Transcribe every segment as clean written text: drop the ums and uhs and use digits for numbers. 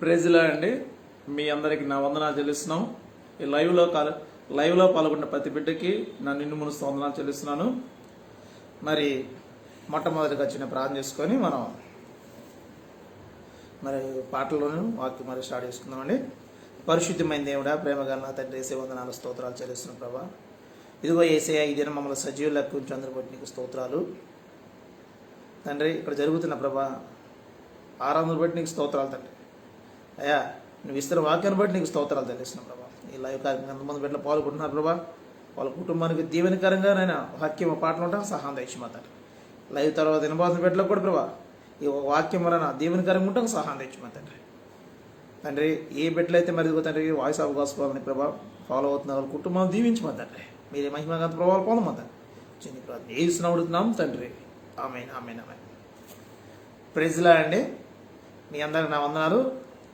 ప్రైజ్లా అండి. మీ అందరికి నా వందనాలు చెల్లిస్తున్నాం. ఈ లైవ్లో పాల్గొన్న ప్రతి బిడ్డకి నా నిన్ను మనసు వందనాలు చెల్లిస్తున్నాను. మరి మొట్టమొదటిగా చిన్న ప్రార్థన చేసుకొని మనం మరి పాటల్లోనూ వాక్యం మరి స్టార్ట్ చేసుకుందామండి. పరిశుద్ధమైన దేవుడా, ప్రేమగా నా తండ్రి ఏసే వందనాలు స్తోత్రాలు చెల్లిస్తున్నాం ప్రభా. ఇదిగో ఏసయ్య, ఈ దినం మమ్మల్ని సజీవులు లెక్కించి అందరూ బట్టి నీకు స్తోత్రాలు తండ్రి. ఇక్కడ జరుగుతున్న ప్రభా ఆరాధన బట్టి నీకు స్తోత్రాలు తండ్రి. అయ్యా, నువ్వు ఇస్తున్న వాక్యాన్ని బట్టి నీకు స్తోత్రాలు చెల్లిస్తున్నాం ప్రభా. ఈ లైవ్ కార్యక్రమం ఎంతమంది బిడ్డలు పాల్గొంటున్నారు ప్రభా, వాళ్ళ కుటుంబానికి దీవెనకరంగా నేను వాక్యం పాటలు ఉంటాను సహాయం తెచ్చిమాతారు. లైవ్ తర్వాత వినబోతున్న బిడ్డలకు కూడా ప్రభా ఈ వాక్యం వలన దీవెనకరంగా ఉంటాం సహాయం తెచ్చిమాతండ్రి. తండ్రి, ఏ బిడ్డలైతే మరి తండ్రి వాయిస్ ఆఫ్ గాస్పెల్ని ప్రభా ఫాలో అవుతున్న వాళ్ళ కుటుంబాన్ని దీవించమంతండ్రి. మీరే మహిమగంత ప్రభావాలు పొందమంతండి. చిన్న ప్రార్థన ఏసుని అడుగుతున్నాం తండ్రి. ఆమేన్ ఆమేన్ ఆమేన్. ప్రైజ్లా అండి. మీ అందరికి నా వందనాలు.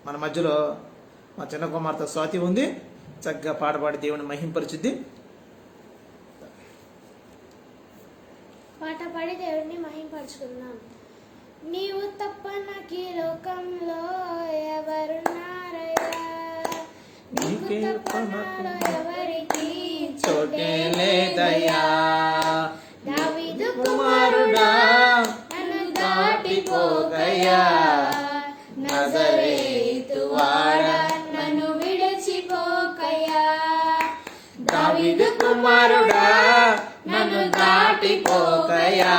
మన మధ్యలో మా చిన్న కుమార్తె స్వాతి ఉంది. చక్కగా పాటపాడి దేవుని మహింపరిచిద్ది. పాట పాడి దేవుడిని మహింపరుచుకుందాం. నీవు తప్ప నాకు లోకంలో ఎవరున్నారయ్యా, నీకు తప్ప నాలో ఎవరికి చోటే లేదయ్యా. దావీదు కుమారుడా నన్ను దాటిపోగయ్యా, నజరేతు వాడా నన్ను విడిచిపోకయ్యా. దావీదు కుమారుడా నన్ను దాటిపోకయ్యా,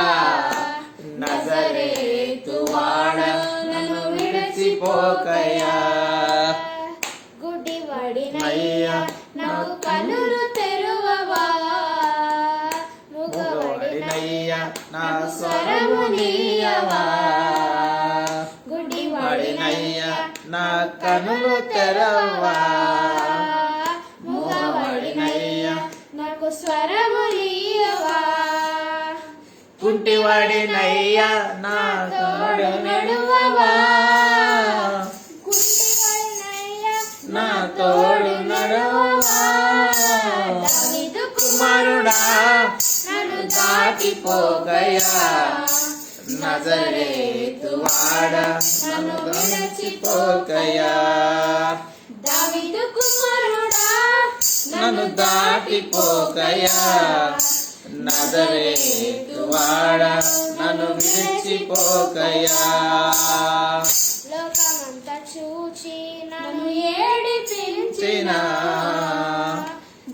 నజరేతు వాడా నన్ను విడిచిపోకయ్యా. గుడ్డివాడినయ్యా నాకు కనులు తెరువవా, మూగవాడినయ్యా నా స్వరము నీయవా. గుడ్డివాడినయ్యా నా కనులు తెరవా, మూగవాడినయ్యా నాకు స్వరము నీయవా. కుంటివాడినయ్యా నా తోడు నడువవా, గుడ్డివాడినయ్యా నా తోడు నడువవా. దావీదు కుమారుడా నన్ను దాటిపోగయా, నజరేతు వాడా నన్ను విడిచిపోకయా. దావీదు కుమారుడా నన్ను దాటిపోకయా, నజరేతు వాడా నన్ను విడిచిపోకయా. లోకమంతా చూచి నన్ను ఏడిపించిన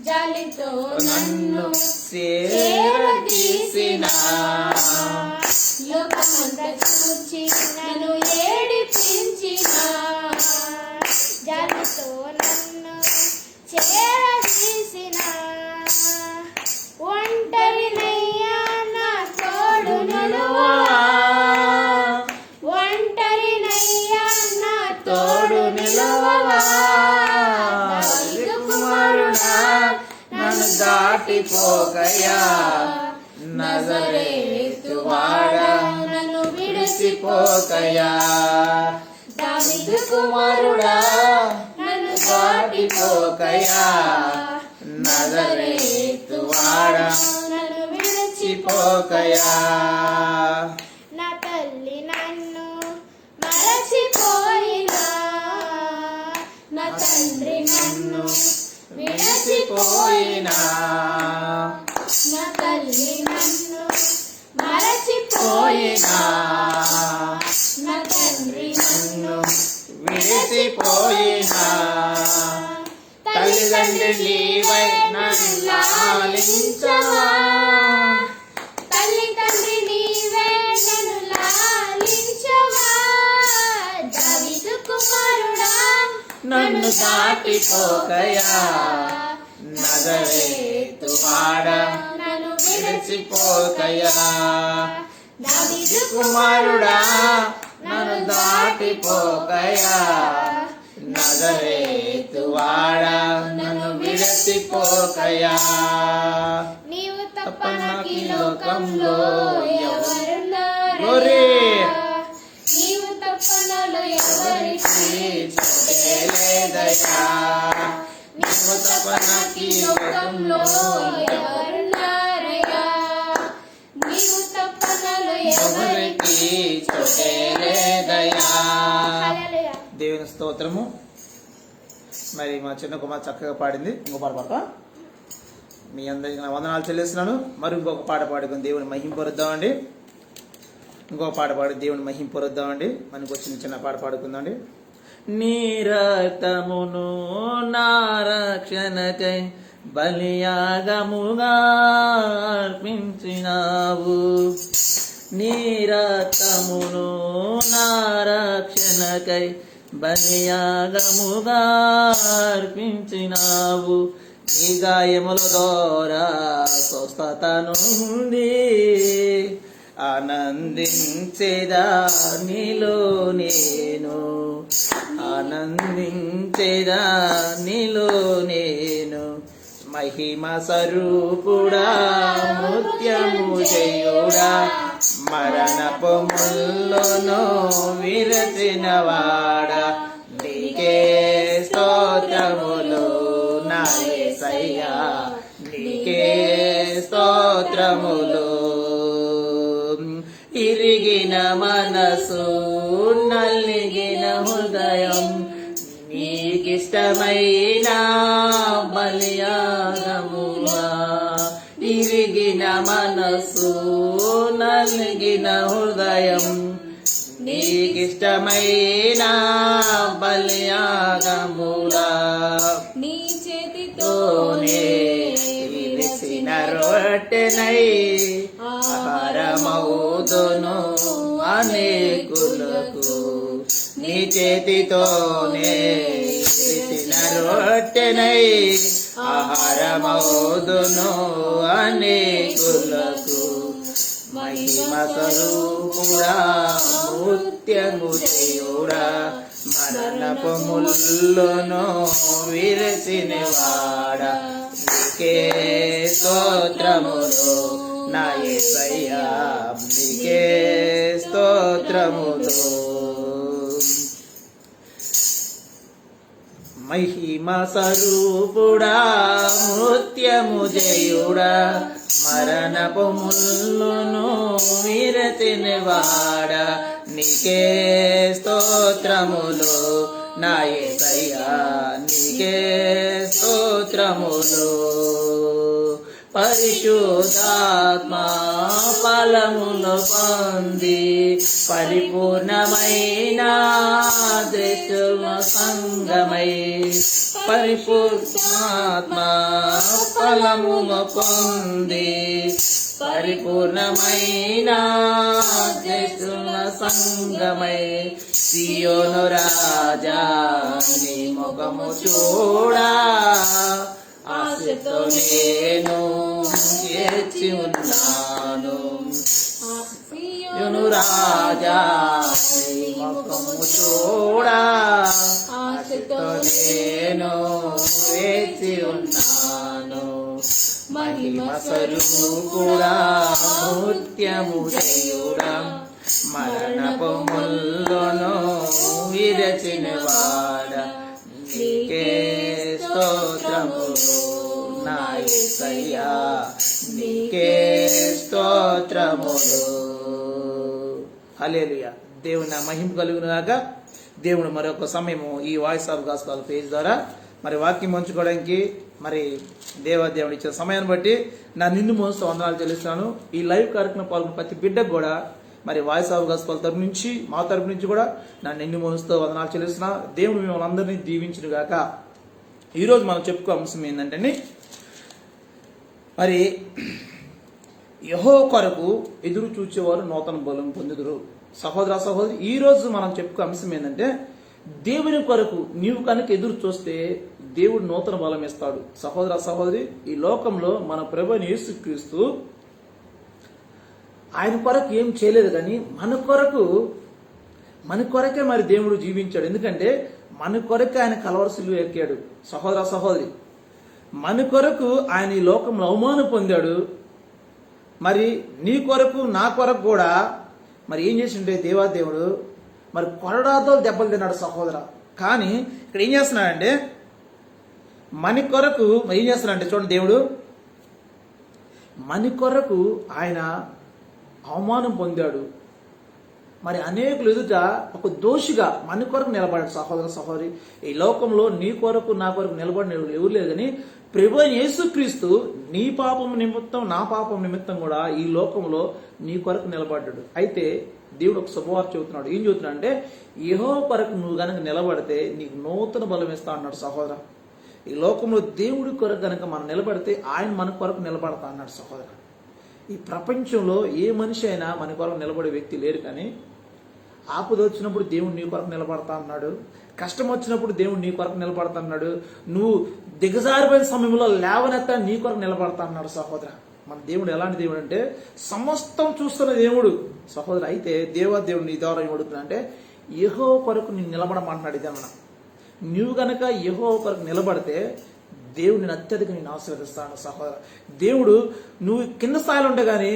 జాలితో నన్ను చేరదీసిన, లోకమంతా చూచి నన్ను ఏడిపించిన జాలితో నన్ను చేరదీసిన. ఒంటరినయ్యా నా తోడు నిలువా, ఒంటరినయ్యా నా తోడు నిలవవా. దావీదు కుమారుడా నన్ను దాటిపోకయా, నజరేతు వాడా నన్ను విడిచిపోకయా. దావీదు కుమారుడా నన్ను దాటిపోకయా, నజరేతు వాడా నన్ను విడిచిపోకయా. నా తల్లి నన్ను మరచిపోయినా, నా తండ్రి నన్ను విడిచిపోయినా, నా తల్లి నన్ను మరచిపోయినా, నా తండ్రి నన్ను విడిచిపోయినా. తల్లిదండ్రి నీవై నన్ను లాలించవా, తల్లి తండ్రి నీవే నన్ను లాలించవా. దావీదు కుమారుడా నన్ను దాటిపోకయా, నజరేతు వాడా నన్ను విడిచిపోకయా. దావీదు కుమారుడా నన్ను దాటిపోకయా, నజరేతు వాడా నన్ను విడిచిపోకయా. నీవు తప్ప నాకు ఈ లోకంలో ఎవరున్నారయ్యా, గోరి. నీవు తప్ప నాలో ఎవరికి చోటే లేదయ్యా, నీవు తప్ప నాకు ఈ లోకంలో ఎవరున్నారయ్యా, నీవు తప్ప నాలో ఎవరికి ఎవరికి చోటే లేదయ్యా. హల్లెలూయా. దేవుని స్తోత్రము. మరి మా చిన్న కుమార్ చక్కగా పాడింది. ఇంకో పాట పాడతా. మీ అందరికీ నా వందనాలు చెల్లిస్తున్నాను. మరి ఇంకొక పాట పాడుకొని దేవుని మహింపరుద్దామండి. ఇంకొక పాట పాడి దేవుని మహింపరుద్దామండి. మనకు వచ్చిన చిన్న పాట పాడుకుందామండి. నీ రక్తమును నా రక్షణకై బలియాగముగా అర్పించినావు. నీ రక్తమును నా రక్షణకై బలియాగముగా అర్పించినావు. నీ గాయముల ద్వారా స్వస్థత నుండి ఆనందించేదా నీలో నేను, ఆనందించేదా నీలో నేను. మహిమ స్వరూపుడా నృత్యము చేయుడా మరణపు ముల్లును విరచినవాడా నీకే స్తోత్రములు నా యేసయ్యా, నీకే స్తోత్రములు. ఇరిగిన మనసు నలిగిన హృదయం నీకిష్టమైన బలియాగముగా. ఇరిగిన మనసు నలిగిన హృదయం నీకిష్టమైన బలియాగములా. నీ చేతితోనే విరిసిన రొట్టెనై ఆహారమౌదును అనేకులకు. నీ చేతితోనే విరిసిన రొట్టెనై ఆహారమౌదును అనేకులకు. మహిమ స్వరూపుడా నృత్యము చేయుడా మరణపు ముల్లును విరచినవాడా నీకే స్తోత్రములు నా యేసయ్యా, నీకే స్తోత్రములు. మహిమ స్వరూపుడా నృత్యము చేయుడా మరణపు ముల్లును విరచినవాడా నీకే స్తోత్రములు నా యేసయ్యా, నీకే స్తోత్రములు. పరిశుద్ధాత్మా ఫలములు పొంది పరిపూర్ణమైన దృష్టుల సంగమై. పరిశుద్ధాత్మా ఫలములు పొంది పరిపూర్ణమైన దృష్టుల సంగమై. సియోను రాజా నీ ముఖము చూడా ఆశతో నేను చేర్చి ఉన్నాను. సియోను రాజా నీ ముఖము చూడా ఆశతో నేను వేచి ఉన్నాను. మహిమ స్వరూపుడా నృత్యము చేయుడా మరణపు ముల్లును విరచినవాడా నీకే స్తోత్రములు నా యేసయ్యా, నీకే స్తోత్రములు. హల్లెలూయా. దేవుని నా మహిమ కలుగును గాక. దేవుడు మరొక సమయము ఈ వాయిస్ ఆఫ్ గాస్పెల్ పేజ్ ద్వారా మరి వాక్యం పంచుకోవడానికి మరి దేవుడు ఇచ్చిన సమయాన్ని బట్టి నా నిన్ను మోస్తూ వందనాలు చెల్లిస్తున్నాను. ఈ లైవ్ కార్యక్రమం పాల్గొన్న ప్రతి బిడ్డకు కూడా మరి వాయిస్ ఆఫ్ గాస్పెల్ తరపు నుంచి మా తరపు నుంచి కూడా నా నిన్ను మోస్తూ వందనాలు చెల్లిస్తున్నా. దేవుడు మిమ్మల్ని అందరినీ దీవించును గాక. ఈరోజు మనం చెప్పుకో అంశం ఏంటంటే మరి యెహోవా కొరకు ఎదురు చూచేవారు నూతన బలం పొందుదురు. సహోదర సహోదరి, ఈరోజు మనం చెప్పుకో అంశం ఏంటంటే దేవుని కొరకు నీవు కనుక ఎదురు చూస్తే దేవుడు నూతన బలం ఇస్తాడు. సహోదర సహోదరి, ఈ లోకంలో మన ప్రభువైన యేసుక్రీస్తు ఆయన కొరకు ఏం చేయలేదు, కానీ మన కొరకే మరి దేవుడు జీవించాడు. ఎందుకంటే మన కొరకే ఆయన కలవరి సిలువ ఎక్కాడు. సహోదర సహోదరి, మన కొరకు ఆయన ఈ లోకంలో అవమానం పొందాడు. మరి నీ కొరకు నా కొరకు కూడా మరి ఏం చేసిండే దేవాదేవుడు మరి కొరడాతో దెబ్బలు తిన్నాడు సహోదర. కానీ ఇక్కడ ఏం చేస్తున్నాడంటే మన కొరకు ఏం చేస్తున్నాడంటే చూడండి, దేవుడు మన కొరకు ఆయన అవమానం పొందాడు. మరి అనేకులు ఎదుట ఒక దోషిగా మన కొరకు నిలబడాడు. సహోదర సహోదరి, ఈ లోకంలో నీ కొరకు నా కొరకు నిలబడిన ఎవరు లేదు కానీ ప్రభు యేసుక్రీస్తు నీ పాపం నిమిత్తం నా పాపం నిమిత్తం కూడా ఈ లోకంలో నీ కొరకు నిలబడ్డాడు. అయితే దేవుడు ఒక శుభవార్త చెబుతున్నాడు. ఏం చెబుతున్నాడు అంటే, యెహోవా కొరకు నువ్వు గనక నిలబడితే నీకు నూతన బలం ఇస్తా అన్నాడు. సహోదర, ఈ లోకంలో దేవుడి కొరకు గనక మనం నిలబడితే ఆయన మన కొరకు నిలబడతా అన్నాడు. సహోదర, ఈ ప్రపంచంలో ఏ మనిషి అయినా మన కొరకు నిలబడే వ్యక్తి లేరు, కానీ ఆపద వచ్చినప్పుడు దేవుడు నీ కొరకు నిలబడతా అన్నాడు. కష్టం వచ్చినప్పుడు దేవుడు నీ కొరకు నిలబడతా అన్నాడు. నువ్వు దిగజారిపోయిన సమయంలో లేవనెత్త నీ కొరకు నిలబడతా అన్నాడు. సహోదర, మన దేవుడు ఎలాంటి దేవుడు అంటే సమస్తం చూస్తున్న దేవుడు. సహోదర, అయితే దేవుడు నీ ద్వారా ఏమడుగుతున్నా అంటే యెహోవా కొరకు నేను నిలబడమంటున్నాడు. ఇదే మనం నువ్వు గనక యెహోవా కొరకు నిలబడితే దేవుడు నేను అత్యధిక నేను ఆశీర్వదిస్తాను. సహోదర, దేవుడు నువ్వు కింద స్థాయిలో ఉంటే కానీ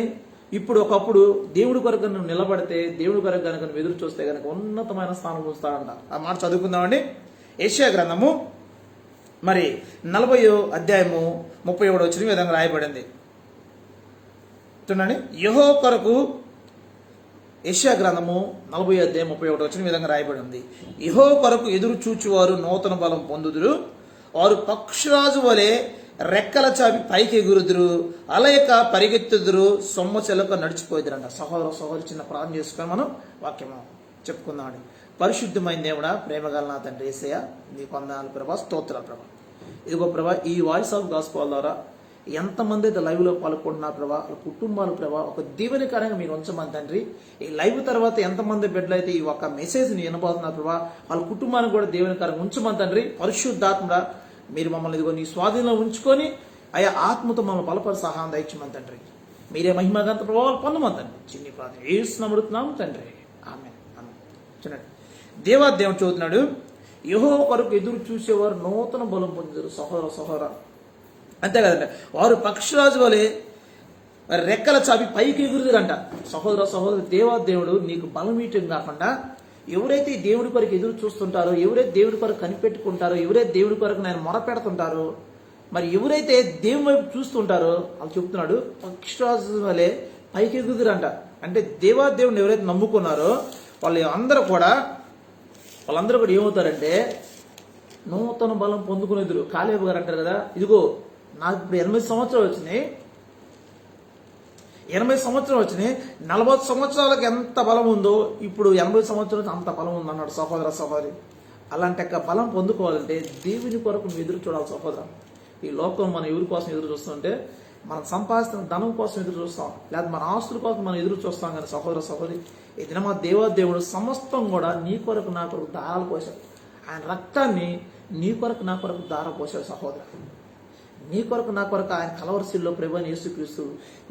ఇప్పుడు ఒకప్పుడు దేవుడి కొరకు నువ్వు నిలబడితే, దేవుడి కొరకు కనుక నువ్వు ఎదురు చూస్తే కనుక ఉన్నతమైన స్థానం చూస్తాడంట. ఆ మాట చదువుకుందామండి. యెషయా గ్రంథము మరి 40వ అధ్యాయము 31వ వచనం ఈ విధంగా రాయబడింది. చూడండి, యెహోవా కొరకు యెషయా గ్రంథము 40వ అధ్యాయం 31వ వచనం ఈ విధంగా రాయబడి ఉంది. యెహోవా కొరకు ఎదురు చూచువారు నూతన బలం పొందుదురు, వారు పక్షిరాజు వలె రెక్కల చాపి పైకి ఎగురుదురు, అలయక పరిగెత్తుదురు, సొమ్మ చెలక నడిచిపోయిదురంట. సహోదర సహోదరి, చిన్న ప్రార్థన చేసుకొని మనం వాక్యము చెప్పుకుందామండి. పరిశుద్ధమైన దేవుడా, ప్రేమగల నా తండ్రి యేసయ్య, నీ వందనాలు ప్రభా, స్తోత్రాలు ప్రభా. ఇదిగో ప్రభా, ఈ వాయిస్ ఆఫ్ గాస్పెల్ ద్వారా ఎంతమంది అయితే లైవ్ లో పాల్గొంటున్నారు ప్రభా, వాళ్ళ కుటుంబాలు ప్రభా ఒక దీవెనకరంగా మీరు ఉంచమని తండ్రి. ఈ లైవ్ తర్వాత ఎంతమంది బిడ్డలు అయితే ఈ ఒక మెసేజ్ ని వినబోతున్నారు ప్రభా, వాళ్ళ కుటుంబానికి కూడా దీవెనకరంగా ఉంచమని తండ్రి. పరిశుద్ధాత్మ మీరు మమ్మల్ని ఇదిగో నీ స్వాధీనంలో ఉంచుకొని ఆయా ఆత్మతో మమ్మల్ని బలపరి సహాయం దయచేయమని తండ్రి. మీరే మహిమగంత ప్రభావాలు పొందమని తండ్రి. చిన్ని ప్రార్థన యేసునామమున తండ్రి, ఆమేన్. చూడండి, దేవుడు చదువుతున్నాడు, యెహోవా కొరకు ఎదురు చూసేవారు నూతన బలం పొందుతారు. సహోదర సహోదర, అంతే కదండి, వారు పక్షిరాజు వలె రెక్కల చాపి పైకి ఎగురుదురంట. సహోదర సహోదరు, దేవుడు నీకు బలం ఇవ్వటం కాకుండా ఎవరైతే ఈ దేవుడి కొరకు ఎదురు చూస్తుంటారో, ఎవరైతే దేవుడి కొరకు కనిపెట్టుకుంటారో, ఎవరైతే దేవుడి కొరకు నేను మొర పెడుతుంటారో, మరి ఎవరైతే దేవుని వైపు చూస్తుంటారో వాళ్ళు చెప్తున్నాడు పక్షిరాజు వలె పైకి ఎగురుదురంట. అంటే దేవుడిని ఎవరైతే నమ్ముకున్నారో వాళ్ళందరూ కూడా ఏమవుతారంటే నూతన బలం పొందుకునేదురు. కాలేబు గారు అంటారు కదా, ఇదిగో నాకు ఇప్పుడు 80 సంవత్సరాలు వచ్చినాయి, 40 సంవత్సరాలకు ఎంత బలం ఉందో ఇప్పుడు 80 సంవత్సరాలకు అంత బలం ఉంది అన్నాడు. సహోదర సహోదరి, అలాంటి బలం పొందుకోవాలంటే దేవుని కొరకు నువ్వు ఎదురు చూడాలి. సహోదర, ఈ లోకం మనం ఎవరి కోసం ఎదురు చూస్తుంటే మనం సంపాదిస్తున్న ధనం కోసం ఎదురు చూస్తాం, లేదా మన ఆస్తుల కోసం మనం ఎదురు చూస్తాం. కానీ సహోదర సహోదరి, ఈ దిన మా దేవుడు సమస్తం కూడా నీ కొరకు నా కొరకు దారాలు పోశాడు. ఆయన రక్తాన్ని నీ కొరకు నా కొరకు దార పోశాడు. సహోదర, నీ కొరకు నా కొరకు ఆయన కలవరశిల్లో ప్రభు అని యేసుక్రీస్తు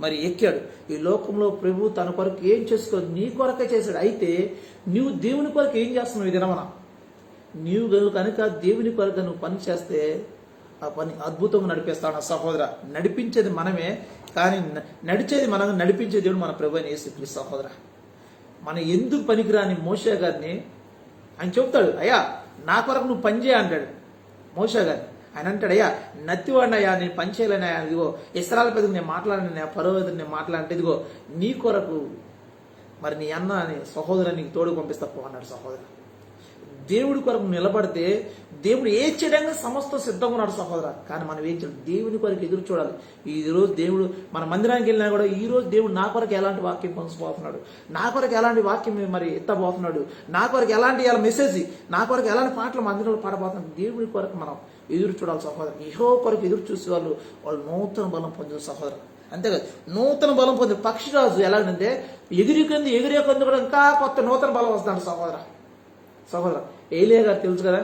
మరి ఎక్కాడు. ఈ లోకంలో ప్రభు తన కొరకు ఏం చేసుకోదు, నీ కొరకే చేశాడు. అయితే నువ్వు దేవుని కొరకు ఏం చేస్తున్నావు ఈ దినమన? నీవు కనుక దేవుని కొరకు నువ్వు పని చేస్తే ఆ పని అద్భుతంగా నడిపిస్తాడు. సహోదర, నడిపించేది మనమే, కానీ నడిచేది మనం, నడిపించే దేవుడు మన ప్రభు అని యేసుక్రీస్తు. సహోదర, మన ఎందుకు పనికిరాని మోషే గారిని ఆయన చెప్తాడు, అయ్యా నా కొరకు నువ్వు పని చేయ అంటాడు మోషే గారిని. ఆయన అంటాడు, అయ్యా నత్తివాడినయ్యా నేను పని చేయలేనయ్యా, ఇదిగో ఇశ్రాయేలు పెద్దకు నేను మాట్లాడిన ఫరో ఎదురు నేను మాట్లాడితే ఇదిగో నీ కొరకు మరి నీ అన్న అని సహోదరు నీకు తోడు పంపిస్తా పో అన్నాడు. సహోదర, దేవుడి కొరకు నిలబడితే దేవుడు ఏ చేయడానికి సమస్తం సిద్ధంగా ఉన్నాడు. సహోదర, కానీ మనం ఏం చేయాలి? దేవుని కొరకు ఎదురు చూడాలి. ఈ రోజు దేవుడు మన మందిరానికి వెళ్ళినా కూడా ఈ రోజు దేవుడు నా కొరకు ఎలాంటి వాక్యం పంచిపోతున్నాడు, నా కొరకు ఎలాంటి వాక్యం మరి ఎత్తబోతున్నాడు, నా కొరకు ఎలాంటి మెసేజ్, నా కొరకు ఎలాంటి పాటలు మందిరంలో పాడబోతున్నాడు. దేవుడి కొరకు మనం ఎదురు చూడాలి. సహోదరు, యెహోవా కొరకు ఎదురు చూసే వాళ్ళు నూతన బలం పొందారు. సహోదరు, అంతేకాదు నూతన బలం పొంది పక్షిరాజు ఎలాగంటే ఎగిరే కొంది కూడా ఇంకా కొత్త నూతన బలం వస్తాడు. సహోదర, ఏలియా గారు తెలుసు కదా,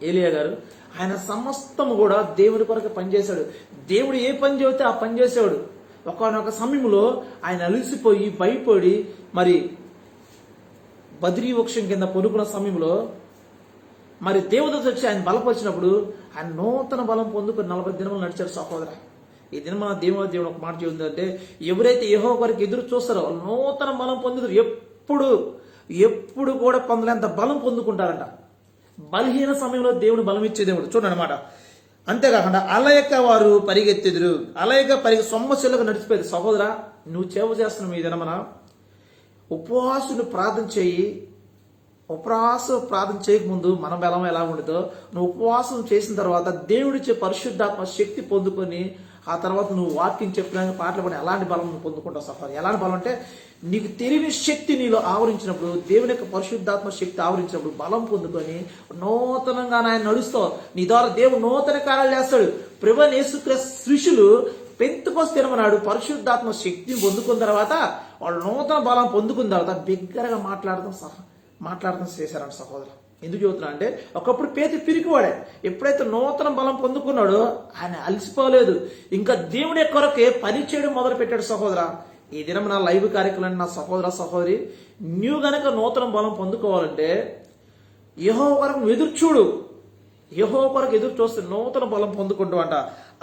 ఏలియా గారు ఆయన సమస్తము కూడా దేవుడి కొరకు పనిచేశాడు. దేవుడు ఏ పని చెబితే ఆ పని చేసేవాడు. ఒకనొక సమయంలో ఆయన అలిసిపోయి భయపడి మరి బద్రీ వృక్షం కింద పొనుకున్న సమయంలో మరి దేవదూత వచ్చి ఆయన బలపరిచినప్పుడు ఆయన నూతన బలం పొందుకుని 40 దినములు నడిచాడు. సహోదర, ఈ దిన మన దేవుడు ఒక మాట చెబుతుందంటే ఎవరైతే యెహోవా కొరకు ఎదురు చూస్తారో వాళ్ళు నూతన బలం పొందుతారు. ఎప్పుడు కూడా పొందలేంత బలం పొందుకుంటారంట. బలహీన సమయంలో దేవుడు బలం ఇచ్చే దేవుడు. చూడండి అన్నమాట. అంతేకాకుండా అలయక వారు పరిగెత్తెదురు, సొమ్మశలకు నడిచిపోయేది. సహోదర, నువ్వు చేస్తున్నావు ఈ దినమన ఉపవాసుని ప్రార్థన చేయి. ఉపవాసం ప్రార్థన చేయకముందు మన బలం ఎలా ఉండదో, నువ్వు ఉపవాసం చేసిన తర్వాత దేవుడిచ్చే పరిశుద్ధాత్మ శక్తి పొందుకొని ఆ తర్వాత నువ్వు వాక్యం చెప్పినాక పాటలు పడి ఎలాంటి బలం నువ్వు పొందుకుంటావు సఫర్. ఎలాంటి బలం అంటే నీకు తెలియని శక్తి నీలో ఆవరించినప్పుడు, దేవుని యొక్క పరిశుద్ధాత్మ శక్తి ఆవరించినప్పుడు బలం పొందుకొని నూతనంగా ఆయన నడుస్తావు. నీ ద్వారా దేవుడు నూతన కార్యాలు చేస్తాడు. ప్రభువైన యేసుక్రీస్తు శిష్యులు పెంతెకొస్తు దినమనాడు పరిశుద్ధాత్మ శక్తిని పొందుకున్న తర్వాత వాళ్ళు నూతన బలం పొందుకున్న తర్వాత బిగ్గరగా మాట్లాడటం చేశారంట సహోదరు. ఎందుకు చెబుతున్నా అంటే ఒకప్పుడు పేతురు పిరికివాడే. ఎప్పుడైతే నూతన బలం పొందుకున్నాడో ఆయన అలసిపోలేదు. ఇంకా దేవుడి కొరకే పని చేయడం మొదలు పెట్టాడు సహోదరా. ఈ దినం నా లైవ్ కార్యక్రమం నా సహోదర సహోదరి, నువ్వు గనక నూతన బలం పొందుకోవాలంటే యెహోవా కొరకు ఎదురు చూడు. యెహోవా కొరకు ఎదురు చూస్తే నూతన బలం పొందుకుంటావు అంట.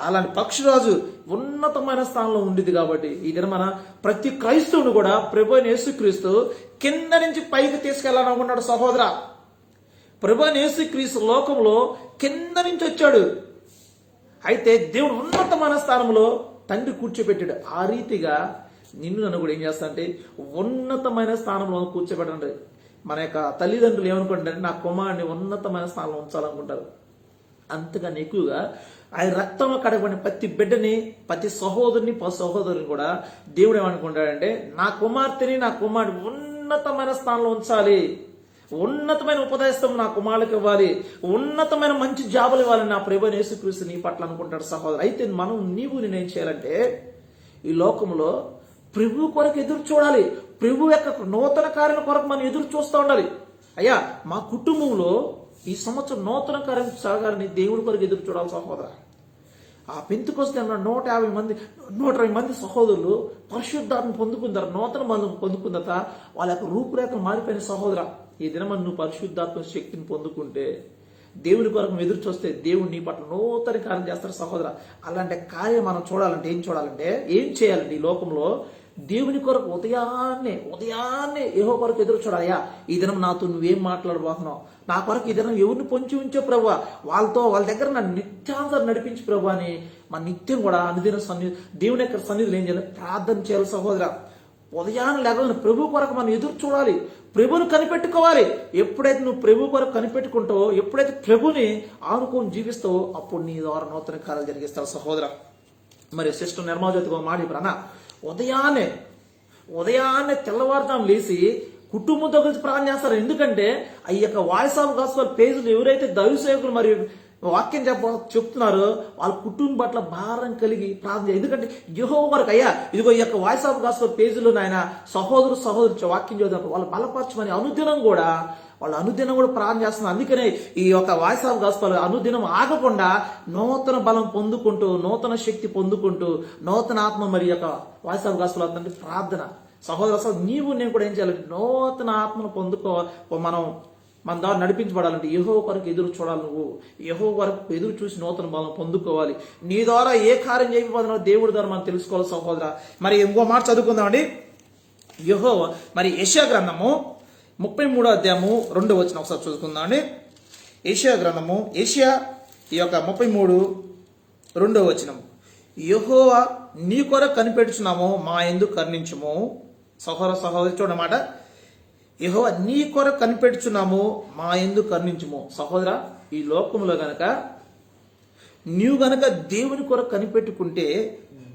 అలాంటి పక్షిరాజు ఉన్నతమైన స్థానంలో ఉండింది కాబట్టి ఈ దినం మన ప్రతి క్రైస్తవుడు కూడా ప్రభువైన యేసుక్రీస్తు కింద నుంచి పైకి తీసుకెళ్లాలనుకున్నాడు సహోదర. ప్రభువైన యేసుక్రీస్తు లోకంలో కింద నుంచి వచ్చాడు. అయితే దేవుడు ఉన్నతమైన స్థానంలో తండ్రి కూర్చోబెట్టాడు. ఆ రీతిగా నిన్ను నన్ను కూడా ఏం చేస్తా అంటే ఉన్నతమైన స్థానంలో కూర్చోబెట్టండి. మన యొక్క తల్లిదండ్రులు ఏమనుకుంటారంటే నా కుమారుని ఉన్నతమైన స్థానంలో ఉంచాలనుకుంటారు. అంతకన్నా ఎక్కువగా ఆయన రక్తంలో కడగబడిన ప్రతి బిడ్డని, ప్రతి సహోదరుని సహోదరుని కూడా దేవుడు ఏమనుకుంటాడంటే నా కుమార్తెని నా కుమారుని ఉన్నతమైన స్థానంలో ఉంచాలి, ఉన్నతమైన ఉపదేశం నా కుమారులకు ఇవ్వాలి, ఉన్నతమైన మంచి జాబులు ఇవ్వాలని నా ప్రభువైన యేసుక్రీస్తు నీ పట్ల అనుకుంటాడు సహోదరు. అయితే నేనేం చేయాలంటే ఈ లోకంలో ప్రభు కొరకు ఎదురు చూడాలి. ప్రభు యొక్క నూతన కార్యం కొరకు మనం ఎదురు చూస్తూ ఉండాలి. అయ్యా మా కుటుంబంలో ఈ సంవత్సరం నూతన కార్యం సాగాలని దేవుడి కొరకు ఎదురు చూడాలి సహోదర. ఆ పెంతెకొస్తు 120 మంది సహోదరులు పరిశుద్ధాత్మ పొందుకుంటారు. నూతన బలం పొందుకున్న తర్వాత వాళ్ళ యొక్క రూపురేఖలు మారిపోయిన సహోదర. ఈ దినం నువ్వు పరిశుద్ధాత్మ శక్తిని పొందుకుంటే దేవుని కొరకు ఎదురు చూస్తే దేవుడు నీ పట్ల నూతన కార్యం చేస్తాడు సహోదర. అలాంటి కార్యం మనం చూడాలంటే ఏం చేయాలంటే ఈ లోకంలో దేవుని కొరకు ఉదయాన్నే యెహోవా కొరకు ఎదురు చూడాలయ్యా. ఈ దినం నాతో నువ్వేం మాట్లాడబోతున్నావు, నా కొరకు ఈ దినం ఎవరిని పొంచి ఉంచో ప్రభువా, వాళ్ళ దగ్గర నన్ను నిత్యాంతరం నడిపించి ప్రభు అని మన నిత్యం కూడా అనుదిన దేవుని యొక్క సన్నిధిలో ఏం చేయాలి, ప్రార్థన చేయాలి సహోదర. ఉదయాన్నే లేకపోతే ప్రభు కొరకు మనం ఎదురు చూడాలి, ప్రభుని కనిపెట్టుకోవాలి. ఎప్పుడైతే నువ్వు ప్రభు కొరకు కనిపెట్టుకుంటావో, ఎప్పుడైతే ప్రభుని ఆనుకొని జీవిస్తావో అప్పుడు నీ ద్వారా నూతన కార్యాలు జరిగిస్తావు సహోదర. మరి సిస్టర్ నిర్మలజ్యోతి మాట ఇప్పుడు ఉదయాన్నే తెల్లవారుజాము లేచి కుటుంబంతో కలిసి ప్రార్థన చేస్తారు. ఎందుకంటే ఆ యొక్క వాయిస్ ఆఫ్ గాస్పెల్ పేజీలు ఎవరైతే దైవసేవకులు మరి వాక్యం చెప్తున్నారో వాళ్ళ కుటుంబం పట్ల భారం కలిగి ప్రార్థన. ఎందుకంటే యెహోవా కొరకు అయ్యా ఇదిగో ఈ యొక్క వాయిస్ ఆఫ్ గాస్పెల్ పేజీలో నాయన సహోదరు వాక్యం చదువుతారు, వాళ్ళు బలపరచమని అనుదినం కూడా ప్రార్థన చేస్తున్నారు. అందుకనే ఈ యొక్క వాయిస్ ఆఫ్ గాస్పెల్ అనుదినం ఆగకుండా నూతన బలం పొందుకుంటూ, నూతన శక్తి పొందుకుంటూ, నూతన ఆత్మ మరి యొక్క వాయిస్ ఆఫ్ గాస్పెల్ అవుతుందంటే ప్రార్థన. సహోదర నేను కూడా ఏం చేయాలి, నూతన ఆత్మను మన ద్వారా నడిపించబడాలంటే యెహోవా కొరకు ఎదురు చూడాలి. నువ్వు యెహోవా కొరకు ఎదురు చూసి నూతన బలం పొందుకోవాలి. నీ ద్వారా ఏ కార్యం చేయకపోతున్నావు దేవుడి ద్వారా మనం తెలుసుకోవాలి సహోదర. మరి ఇంకో మాట చదువుకుందామండి. యెహోవా మరి యెషయా గ్రంథము 33వ అధ్యాయము 2వ వచనం ఒకసారి చదువుకుందాం అండి. యెషయా గ్రంథము ఈ యొక్క 33:2 వచనం, యెహోవా నీ కొరకు కనిపెట్టుచున్నాము మా యందు కరుణించుము. సహోదరి చూడమాట, యెహోవా నీ కొరకు కనిపెట్టుచున్నాము మా యందు కరుణించుము. సహోదర, ఈ లోకంలో గనక నీవు గనక దేవుని కొరకు కనిపెట్టుకుంటే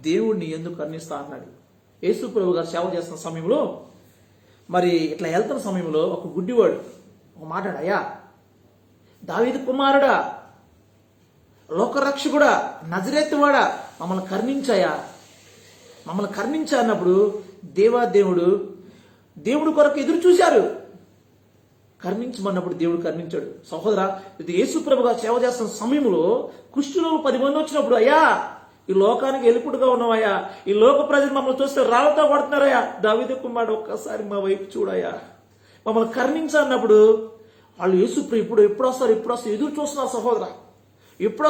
దేవుడు నీ యందు కరుణిస్తా అన్నాడు. యేసు ప్రభు గారు సేవ చేస్తున్న సమయంలో మరి ఇట్లా వెళ్తున్న సమయంలో ఒక గుడ్డివాడు ఒక మాట్లాడు, అయ్యా దావీదు కుమారుడా, లోకరక్షకుడా, నజరేతువాడా, మమ్మల్ని కరుణించాయా, మమ్మల్ని కరుణించా అన్నప్పుడు దేవుడు కొరకు ఎదురు చూశారు. కరుణించమన్నప్పుడు దేవుడు కరుణించాడు. సహోదర, ఇది యేసు ప్రభుగా సేవ చేస్తున్న సమయంలో కుష్ఠరోగులు 10 మంది వచ్చినప్పుడు, అయ్యా ఈ లోకానికి ఎలుపుడుగా ఉన్నావయ్యా, ఈ లోక ప్రజలు మమ్మల్ని చూస్తే రాళ్ళతో కొడుతున్నారయ్యా, దావీదు కుమారుడు ఒక్కసారి మా వైపు చూడయ్యా, మమ్మల్ని కరుణించన్నప్పుడు వాళ్ళు యేసు ఎప్పుడు వస్తారు ఎదురు చూస్తున్నారు సహోదర. ఎప్పుడు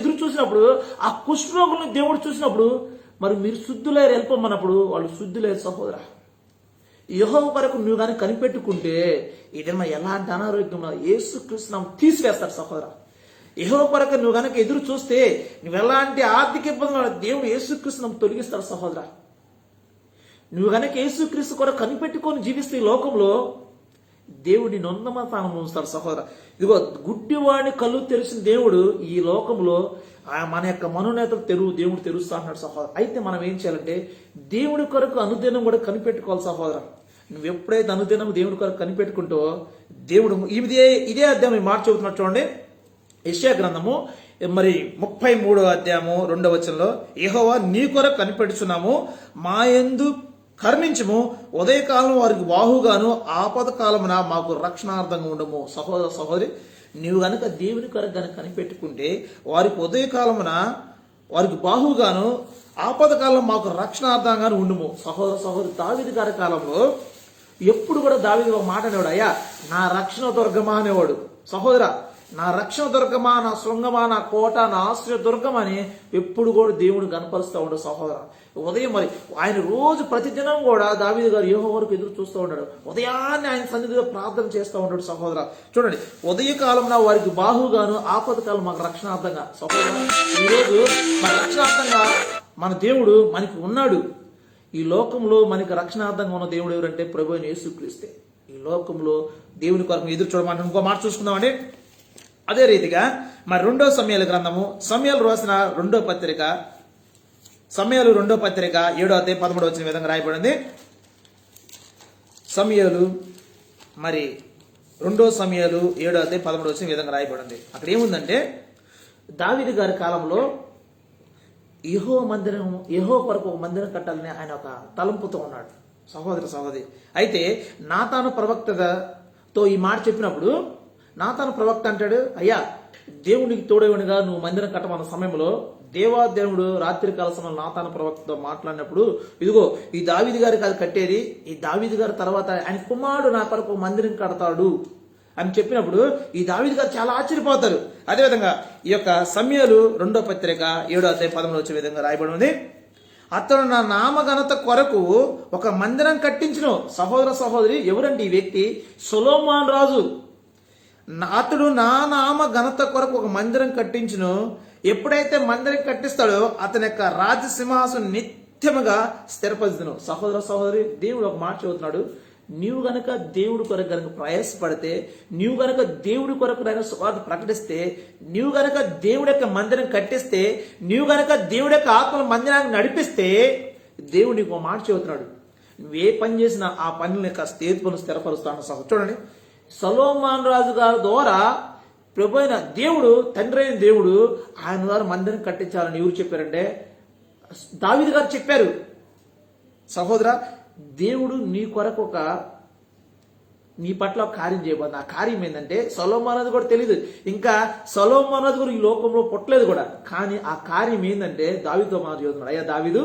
ఎదురు చూసినప్పుడు ఆ కుష్ఠరోగులను దేవుడు చూసినప్పుడు మరి మీరు శుద్ధులేరు వెళ్ళిపోమన్నప్పుడు వాళ్ళు శుద్ధులేరు సహోదర. యెహోవా కొరకు నువ్వు కానీ కనిపెట్టుకుంటే ఏదైనా ఎలాంటి అనారోగ్యం యేసుక్రీస్తు నామమున తీసివేస్తాడు సహోదర. యెహోవా కొరకు నువ్వు కనుక ఎదురు చూస్తే నువ్వు ఎలాంటి ఆర్థిక ఇబ్బందులు దేవుడు యేసుక్రీస్తు నామమున తొలగిస్తాడు సహోదర. నువ్వు కనుక యేసుక్రీస్తు కొరకు కనిపెట్టుకొని జీవిస్తే ఈ లోకంలో దేవుడిని ఉన్నత స్థానంలో ఉంచుతాడు సహోదర. ఇదిగో గుడ్డివాడిని కళ్ళు తెరిచిన దేవుడు ఈ లోకంలో మన యొక్క మనోనేతలు దేవుడు తెరుస్తా అంటున్నాడు సహోదర. అయితే మనం ఏం చేయాలంటే దేవుడి కొరకు అనుదినం కూడా కనిపెట్టుకోవాలి సహోదర. నువ్వు ఎప్పుడైతే అనుదినం దేవుడి కొరకు కనిపెట్టుకుంటో దేవుడు ఇదే అధ్యాయం మాట చెబుతున్నట్టు చూడండి. యెషయా గ్రంథము మరి 33వ అధ్యాయము 2వ వచనంలో, యెహోవా నీ కొరకు కనిపెట్టుచున్నాము, మా యందు కరుణించము, ఉదయకాలం వారికి బాహుగాను ఆపద కాలమున మాకు రక్షణార్థంగా ఉండము. సహోదర సహోదరి, నీవు గనక దేవుని కొరకు గనక కనిపెట్టుకుంటే వారికి ఉదయకాలమున వారికి బాహుగాను ఆపద కాలం మాకు రక్షణార్థంగాను ఉండుము. సహోదర సహోదరి, దావీదు గారి కాలంలో ఎప్పుడు కూడా దావీదు ఒక మాట అనేవాడు, అయ్యా నా రక్షణ దుర్గమా అనేవాడు. సహోదర, నా రక్షణ దుర్గమా, నా శృంగమా, నా కోట, నా ఆశ్రయ దుర్గమా అని ఎప్పుడు కూడా దేవుడు కనపరుస్తూ ఉంటాడు సహోదర. ఉదయం మరి ఆయన రోజు ప్రతిదినం కూడా దావీదు గారు యెహోవా వరకు ఎదురు చూస్తూ ఉన్నాడు. ఉదయాన్నే ఆయన సన్నిధిలో ప్రార్థన చేస్తూ ఉంటాడు సహోదర. చూడండి, ఉదయకాలంలో వారికి బాహుగాను ఆపద కాలం మాకు రక్షణార్థంగా. సహోదర, ఈరోజు మన రక్షణార్థంగా మన దేవుడు మనకి ఉన్నాడు. ఈ లోకంలో మనకి రక్షణార్థంగా ఉన్న దేవుడు ఎవరంటే ప్రభు అయిన యేసుక్రీస్తే. ఈ లోకంలో దేవుని కొరకు ఎదురు చూడమంటే ఇంకో మాట చూసుకుందామండి. అదే రీతిగా మరి 2వ సమూయేలు గ్రంథము, సమూయేలు రాసిన 2వ పత్రిక, సమూయేలు 2వ పత్రిక 7వ అధ్యాయం 13వ వచనం విధంగా రాయబడింది. సమూయేలు మరి 2వ సమూయేలు 7వ అధ్యాయం 13వ వచనం విధంగా రాయబడింది. అక్కడ ఏముందంటే దావీదు గారి కాలంలో యెహోవా కొరకు ఒక మందిరం కట్టాలని ఆయన ఒక తలంపుతో ఉన్నాడు సహోదర సహోదరి. అయితే నాతాను ప్రవక్తతో ఈ మాట చెప్పినప్పుడు నాతాను ప్రవక్త అంటాడు, అయ్యా దేవునికి తోడేవునిగా నువ్వు మందిరం కట్టమన్న సమయంలో దేవాదేవుడు రాత్రికాల సమయంలో నాతాను ప్రవక్తతో మాట్లాడినప్పుడు, ఇదిగో ఈ దావీదు గారికి అది కట్టేది, ఈ దావీదు గారి తర్వాత ఆయన కుమారుడు నా కొరకు మందిరం కడతాడు అని చెప్పినప్పుడు ఈ దావీదు గారు చాలా ఆశ్చర్యపోతారు. అదేవిధంగా ఈ యొక్క సమూయేలు 2వ పత్రిక 7వ అధ్యాయం 13వ వచ్చే విధంగా రాయబడి ఉంది, అతడు నా నామఘనత కొరకు ఒక మందిరం కట్టించును. సహోదర సహోదరి, ఎవరండి ఈ వ్యక్తి? సొలొమోను రాజు. అతడు నా నామ ఘనత కొరకు ఒక మందిరం కట్టించును. ఎప్పుడైతే మందిరం కట్టిస్తాడో అతని యొక్క రాజసింహాసనం నిత్యముగా స్థిరపరుచును. సహోదర సహోదరి, దేవుడు ఒక మాట చెబుతున్నాడు, నీవు గనక దేవుడి కొరకు గనక ప్రయాసపడితే, నీవు గనక దేవుడి కొరకు సువార్త ప్రకటిస్తే, నీవు గనక దేవుడి యొక్క మందిరం కట్టిస్తే, నీవు గనక దేవుడి యొక్క ఆత్మల మందిరాన్ని నడిపిస్తే, దేవుడు నీకు ఒక మాట చెబుతున్నాడు, నువ్వే పని చేసినా ఆ పనుల యొక్క స్థితిని స్థిరపరుస్తాను. చూడండి, సొలొమోను రాజు గారి ద్వారా ప్రభు అయిన దేవుడు, తండ్రి అయిన దేవుడు ఆయన ద్వారా మందిరం కట్టించాలని ఎవరు చెప్పారంటే దావీదు గారు చెప్పారు. సహోదర, దేవుడు నీ కొరకు నీ పట్ల ఒక కార్యం చేయబోతుంది. ఆ కార్యం ఏంటంటే సొలొమోను అది కూడా తెలియదు, ఇంకా సొలొమోను అది కూడా ఈ లోకంలో పుట్టలేదు కూడా. కానీ ఆ కార్యం ఏంటంటే దావీదుతో మాట చెబుతున్నాడు, అయ్యా దావీదు,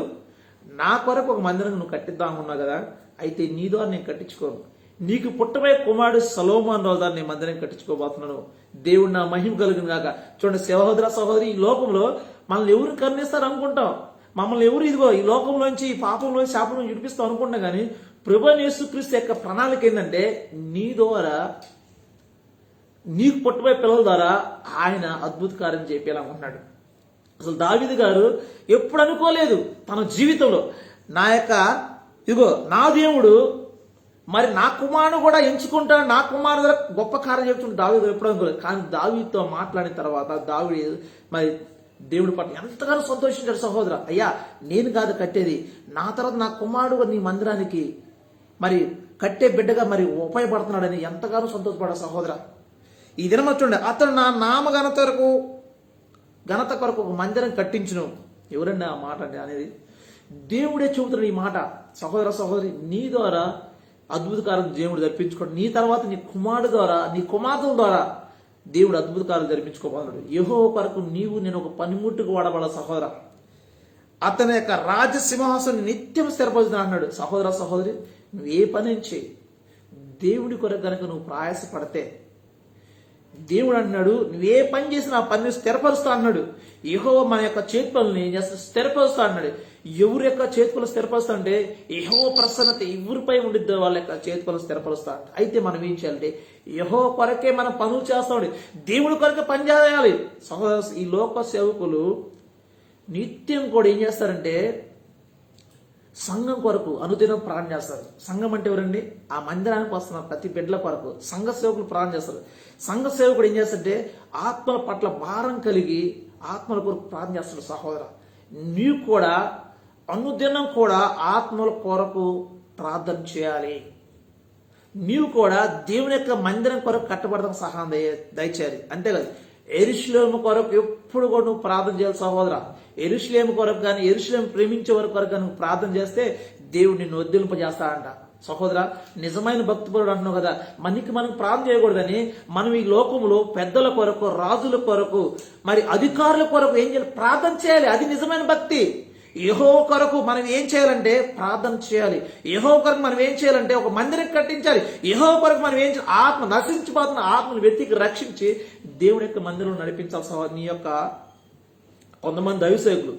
నా కొరకు ఒక మందిరం నువ్వు కట్టిద్దాం అనుకున్నావు కదా, అయితే నీ ద్వారా నేను కట్టించుకోను. నీకు పుట్టబోయే కుమారుడు సొలొమోను రాజు ద్వారా నేను మందిరం కట్టించుకోబోతున్నాను. దేవుడు నా మహిమ కలుగును గాక. చూడండి సహోదర సహోదరి, ఈ లోకంలో మనల్ని ఎవరు కరుణిస్తారు అనుకుంటాం, మమ్మల్ని ఎవరు ఇదిగో ఈ లోకంలోంచి ఈ పాపంలోంచి శాపం నుంచి విడిపిస్తాం అనుకుంటాం. కానీ ప్రభువైన యేసుక్రీస్తు యొక్క ప్రణాళిక ఏంటంటే నీ ద్వారా, నీకు పుట్టబోయే పిల్లల ద్వారా ఆయన అద్భుత కార్యం చేయాలనుకుంటున్నాడు. అసలు దావీదు గారు ఎప్పుడు అనుకోలేదు తన జీవితంలో, నా యొక్క ఇదిగో నా దేవుడు మరి నా కుమారుడు కూడా ఎంచుకుంటాడు, నా కుమారుడు ద్వారా గొప్ప కార్యం చెప్తుంటే దావీదు ఎప్పుడు అనుకోలేదు. కానీ దావీదుతో మాట్లాడిన తర్వాత దావీదు మరి దేవుడి పట్ల ఎంతగానో సంతోషించాడు. సహోదర, అయ్యా నేను కాదు కట్టేది, నా తర్వాత నా కుమారుడు నీ మందిరానికి మరి కట్టే బిడ్డగా మరి ఉపయోగపడుతున్నాడని ఎంతగానో సంతోషపడ్డా. సహోదర, ఈ దినం చూడండి, అతడు నా నామ ఘనత కొరకు ఒక మందిరం కట్టించును. ఎవరండి ఆ మాట అంటే అనేది? దేవుడే చెబుతున్నాడు ఈ మాట. సహోదర సహోదరి, నీ ద్వారా అద్భుత కార్యం దేవుడు జరిపించుకోండి. నీ తర్వాత నీ కుమారుడు ద్వారా, నీ కుమార్తెల ద్వారా దేవుడు అద్భుత కార్యాలు జరిపించుకోబోతున్నాడు. యెహోవా కొరకు నీవు నేను ఒక పనిముట్టుకు వాడబడాల. సహోదర, అతని యొక్క రాజసింహాసనం నిత్యం స్థిరపరుచుతా అన్నాడు. సహోదర సహోదరి, నువ్వు ఏ పని చేయి, దేవుడి కొరకు కనుక నువ్వు ప్రయాసపడితే దేవుడు అంటున్నాడు, నువ్వే పని చేసినా ఆ పనిని స్థిరపరుస్తా అన్నాడు. యెహోవా మన యొక్క చేతి పనులని ఏం చేస్తా? స్థిరపరుస్తా అన్నాడు. ఎవరి యొక్క చేతి పనులు స్థిరపరుస్తా అంటే యెహోవా ప్రసన్నత ఎవరిపై ఉండిద్దో వాళ్ళ యొక్క చేతి పనులు స్థిరపరుస్తా. అయితే మనం ఏం చేయాలంటే యెహోవా కొరకే మనం పనులు చేస్తామండి, దేవుడి కొరకే పని చేయాలి. సహోదర, ఈ లోక సేవకులు నిత్యం కూడా ఏం చేస్తారంటే సంఘం కొరకు అనుదినం ప్రార్థన చేస్తారు. సంఘం అంటే ఎవరండి? ఆ మందిరానికి వస్తున్న ప్రతి బిడ్డల కొరకు సంఘ సేవకులు ప్రార్థన చేస్తారు. సంఘ సేవకుడు ఏం చేస్తాడంటే ఆత్మల పట్ల భారం కలిగి ఆత్మల కొరకు ప్రార్థన చేస్తాడు. సహోదర, నీవు కూడా అనుదినం కూడా ఆత్మల కొరకు ప్రార్థన చేయాలి. నీవు కూడా దేవుని యొక్క మందిరం కొరకు కట్టబడడం సహాయం దయచేయాలి. అంతేకాదు యెరూషలేము కొరకు ఎప్పుడు కూడా నువ్వు ప్రార్థన చేయాలి. సహోదర, యెరూషలేము కొరకు కానీ యెరూషలేము ప్రేమించే వారి కొరకు నువ్వు ప్రార్థన చేస్తే దేవుడు నిన్ను వదిలింపజేస్తాడంట. సహోదర, నిజమైన భక్తిపరుడు అంటున్నావు కదా, మనం ప్రార్థన చేయకూడదని మనం ఈ లోకంలో పెద్దల కొరకు, రాజుల కొరకు, మరి అధికారుల కొరకు ఏం చేయాలి? ప్రార్థన చేయాలి. అది నిజమైన భక్తి. యెహోవా కొరకు మనం ఏం చేయాలంటే ప్రార్థన చేయాలి. యెహోవా కొరకు మనం ఏం చేయాలంటే ఒక మందిరం కట్టించాలి. యెహోవా కొరకు మనం ఏం చేయాలి? ఆత్మ నశించిపోతున్న ఆత్మను వెతికి రక్షించి దేవుడి యొక్క మందిరం నడిపించాలి. సహోదరు, నీ యొక్క కొంతమంది దైవసేవకులు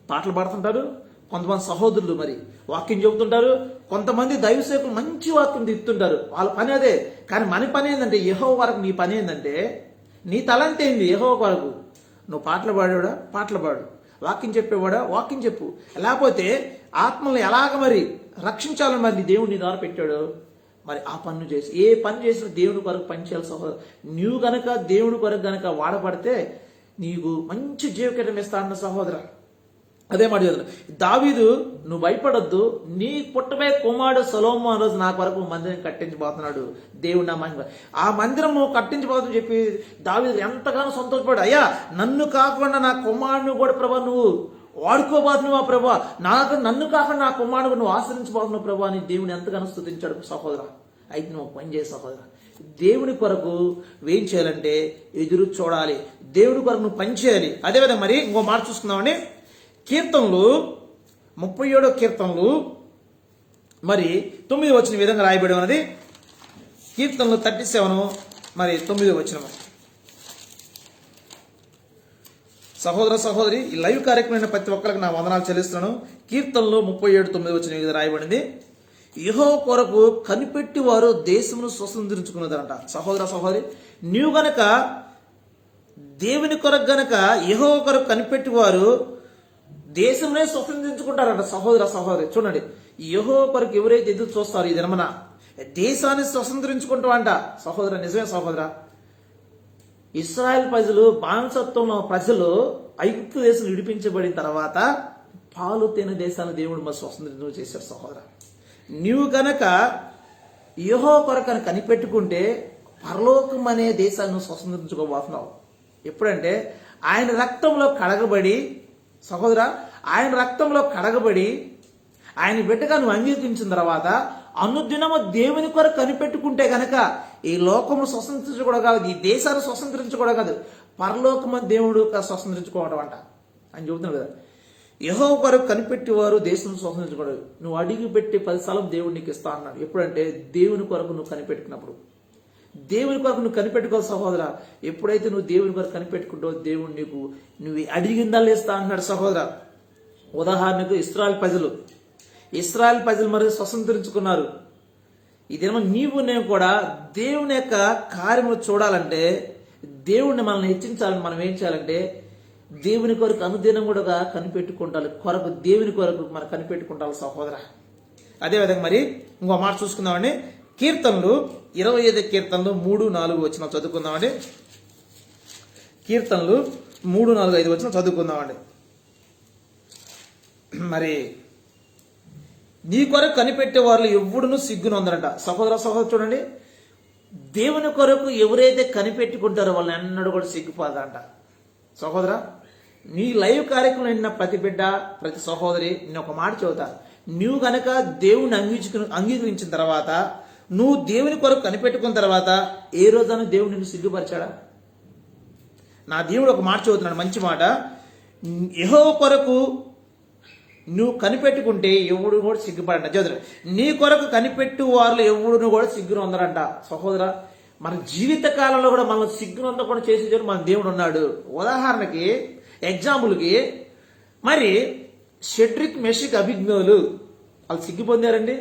పాటలు పాడుతుంటారు, కొంతమంది సహోదరులు మరి వాక్యం చెబుతుంటారు, కొంతమంది దైవసేవకులు మంచి వాక్యం తిప్పుతుంటారు. వాళ్ళ పని అదే. కానీ మన పని ఏంటంటే యెహోవా వరకు నీ పని ఏంటంటే నీ తలంత ఏంది? యెహోవా వరకు నువ్వు పాటలు పాడేవాడా? పాటలు పాడు. వాక్యం చెప్పేవాడా? వాక్యం చెప్పు. లేకపోతే ఆత్మల్ని ఎలాగ మరి రక్షించాలని మరి నీ దేవుడు నీ ద్వారా పెట్టాడు, మరి ఆ పన్ను చేసి ఏ పని చేసినా దేవుని కొరకు పని చేయాలి. సహోదరు, నువ్వు గనక దేవుని కొరకు గనక వాడబడితే నీకు మంచి జీవితం ఇస్తాడన్న సహోదర. అదే మాట చదువు. దావీదు, నువ్వు భయపడొద్దు, నీ పుట్టబోయే కుమారుడు సొలొమోను ఆ రోజు నా కొరకు మందిరం కట్టించబోతున్నాడు. దేవుడు నా మహిమ ఆ మందిరం కట్టించబోతుందని చెప్పి దావీదు ఎంతగానో సంతోషపడు. అయ్యా, నన్ను కాకుండా నా కుమారుని కూడా ప్రభా నువ్వు వాడుకోబోతున్నావా ప్రభా, నన్ను కాకుండా నా కుమారుడు నువ్వు ఆశ్రయించబోతున్నావు ప్రభా అని దేవుని ఎంతగానో స్తుతించాడు. సహోదర, అయితే నువ్వు పని చేయ సహోదర. దేవుని కొరకు ఏం చేయాలంటే ఎదురు చూడాలి. దేవుడి కొరకు నువ్వు పని చేయాలి. అదేవిధంగా మరి ఇంకో మాట చూసుకుందామండి. కీర్తనలు 37వ కీర్తనలు మరి 9 వచ్చిన విధంగా రాయబడి ఉన్నది. కీర్తనలు 37 మరి 9 వచ్చిన. సహోదర సహోదరి, ఈ లైవ్ కార్యక్రమం ప్రతి ఒక్కరికి నా వందనాలు చెల్లిస్తున్నాను. కీర్తనలు 37:9 వచ్చిన విధంగా రాయబడింది. యెహోవా కొరకు కనిపెట్టి వారు దేశమును స్వతంత్రించుకున్నదంట. సహోదర సహోదరి, నీవు గనక దేవుని కొరకు గనక యెహోవా కొరకు కనిపెట్టి వారు దేశంలో స్వతంత్రించుకుంటారంట. సహోదర సహోదరి, చూడండి, యెహోవా కొరకు ఎవరైతే ఎదురు చూస్తారో ఈ దినమున దేశాన్ని స్వతంత్రించుకుంటామంట. సహోదర, నిజమే సహోదర. ఇశ్రాయేల్ ప్రజలు బానిసత్వంలో ప్రజలు ఐగుప్తు దేశం విడిపించబడిన తర్వాత పాలు తేనె దేశాన్ని దేవుడు మరి స్వతంత్రం చేశారు. సహోదర, నీవు గనక యెహోవా కొరకు కనిపెట్టుకుంటే పరలోకం అనే దేశాన్ని స్వతంత్రించుకోబోతున్నావు. ఎప్పుడంటే ఆయన రక్తంలో కడగబడి, సహోదర, ఆయన రక్తంలో కడగబడి ఆయన బిడ్డగా నువ్వు అంగీకరించిన తర్వాత అనుదినము దేవుని కొరకు కనిపెట్టుకుంటే గనక ఈ లోకము స్వతంత్రించకూడదు కాదు, ఈ దేశాన్ని స్వతంత్రించకూడదు కాదు, పరలోకము దేవుడు స్వతంత్రించుకోవడం అంట అని చెబుతున్నాడు కదా. యెహోవా కొరకు కనిపెట్టేవారు దేశం స్వతంత్రించకూడదు. నువ్వు అడిగి పెట్టి 10 స్థలం దేవుడు నీకు ఇస్తా అన్నాడు. ఎప్పుడంటే దేవుని కొరకు నువ్వు కనిపెట్టుకున్నప్పుడు. దేవుని కొరకు నువ్వు కనిపెట్టుకోవాలి సహోదర. ఎప్పుడైతే నువ్వు దేవుని కొరకు కనిపెట్టుకుంటావో దేవుడు నీకు నువ్వు అడిగిందల్లా ఇస్తా అంటున్నాడు. సహోదర, ఉదాహరణకు ఇశ్రాయేల్ ప్రజలు మరి స్వతంత్రించుకున్నారు. ఈ దినం నీవు నేను కూడా దేవుని యొక్క కార్యములు చూడాలంటే, దేవుడిని మనల్ని హెచ్చించాలని మనం ఏం చేయాలంటే దేవుని కొరకు అనుదినం కూడా కనిపెట్టుకుంటారు. దేవుని కొరకు మనం కనిపెట్టుకుంటారు సహోదర. అదేవిధంగా మరి ఇంకో మాట చూసుకుందామండి. కీర్తనలు 25 కీర్తనలు 3, 4 వచ్చిన చదువుకుందామండి. కీర్తనలు 3, 4, 5 వచ్చిన చదువుకుందామండి. మరి నీ కొరకు కనిపెట్టే వాళ్ళు ఎవడును సిగ్గునొందరంట. సహోదర సహోదరు, చూడండి, దేవుని కొరకు ఎవరైతే కనిపెట్టుకుంటారో వాళ్ళని ఎన్నడూ కూడా సిగ్గుపోదంట. సహోదర, నీ లైవ్ కార్యక్రమం అయిన ప్రతి బిడ్డ, ప్రతి సహోదరి, నేను ఒక మాట చెబుతా. నువ్వు గనక దేవుని అంగీకరించిన తర్వాత, నువ్వు దేవుని కొరకు కనిపెట్టుకున్న తర్వాత ఏ రోజైనా దేవుడు నిన్ను సిగ్గుపరిచాడా? నా దేవుడు ఒక మాట చెబుతున్నాడు, మంచి మాట. యెహోవా కొరకు నువ్వు కనిపెట్టుకుంటే ఎవడు కూడా సిగ్గుపడంట. చదువు, నీ కొరకు కనిపెట్టు వాళ్ళు ఎవడును కూడా సిగ్గునొందరంట. సహోదర, మన జీవిత కాలంలో కూడా మనం సిగ్గునొందకుండా చేసే మన దేవుడు ఉన్నాడు. ఉదాహరణకి, ఎగ్జాంపుల్కి, మరి షెడ్రిక్, మెషిక్, అభిజ్ఞోలు వాళ్ళు సిగ్గు పొందారండి.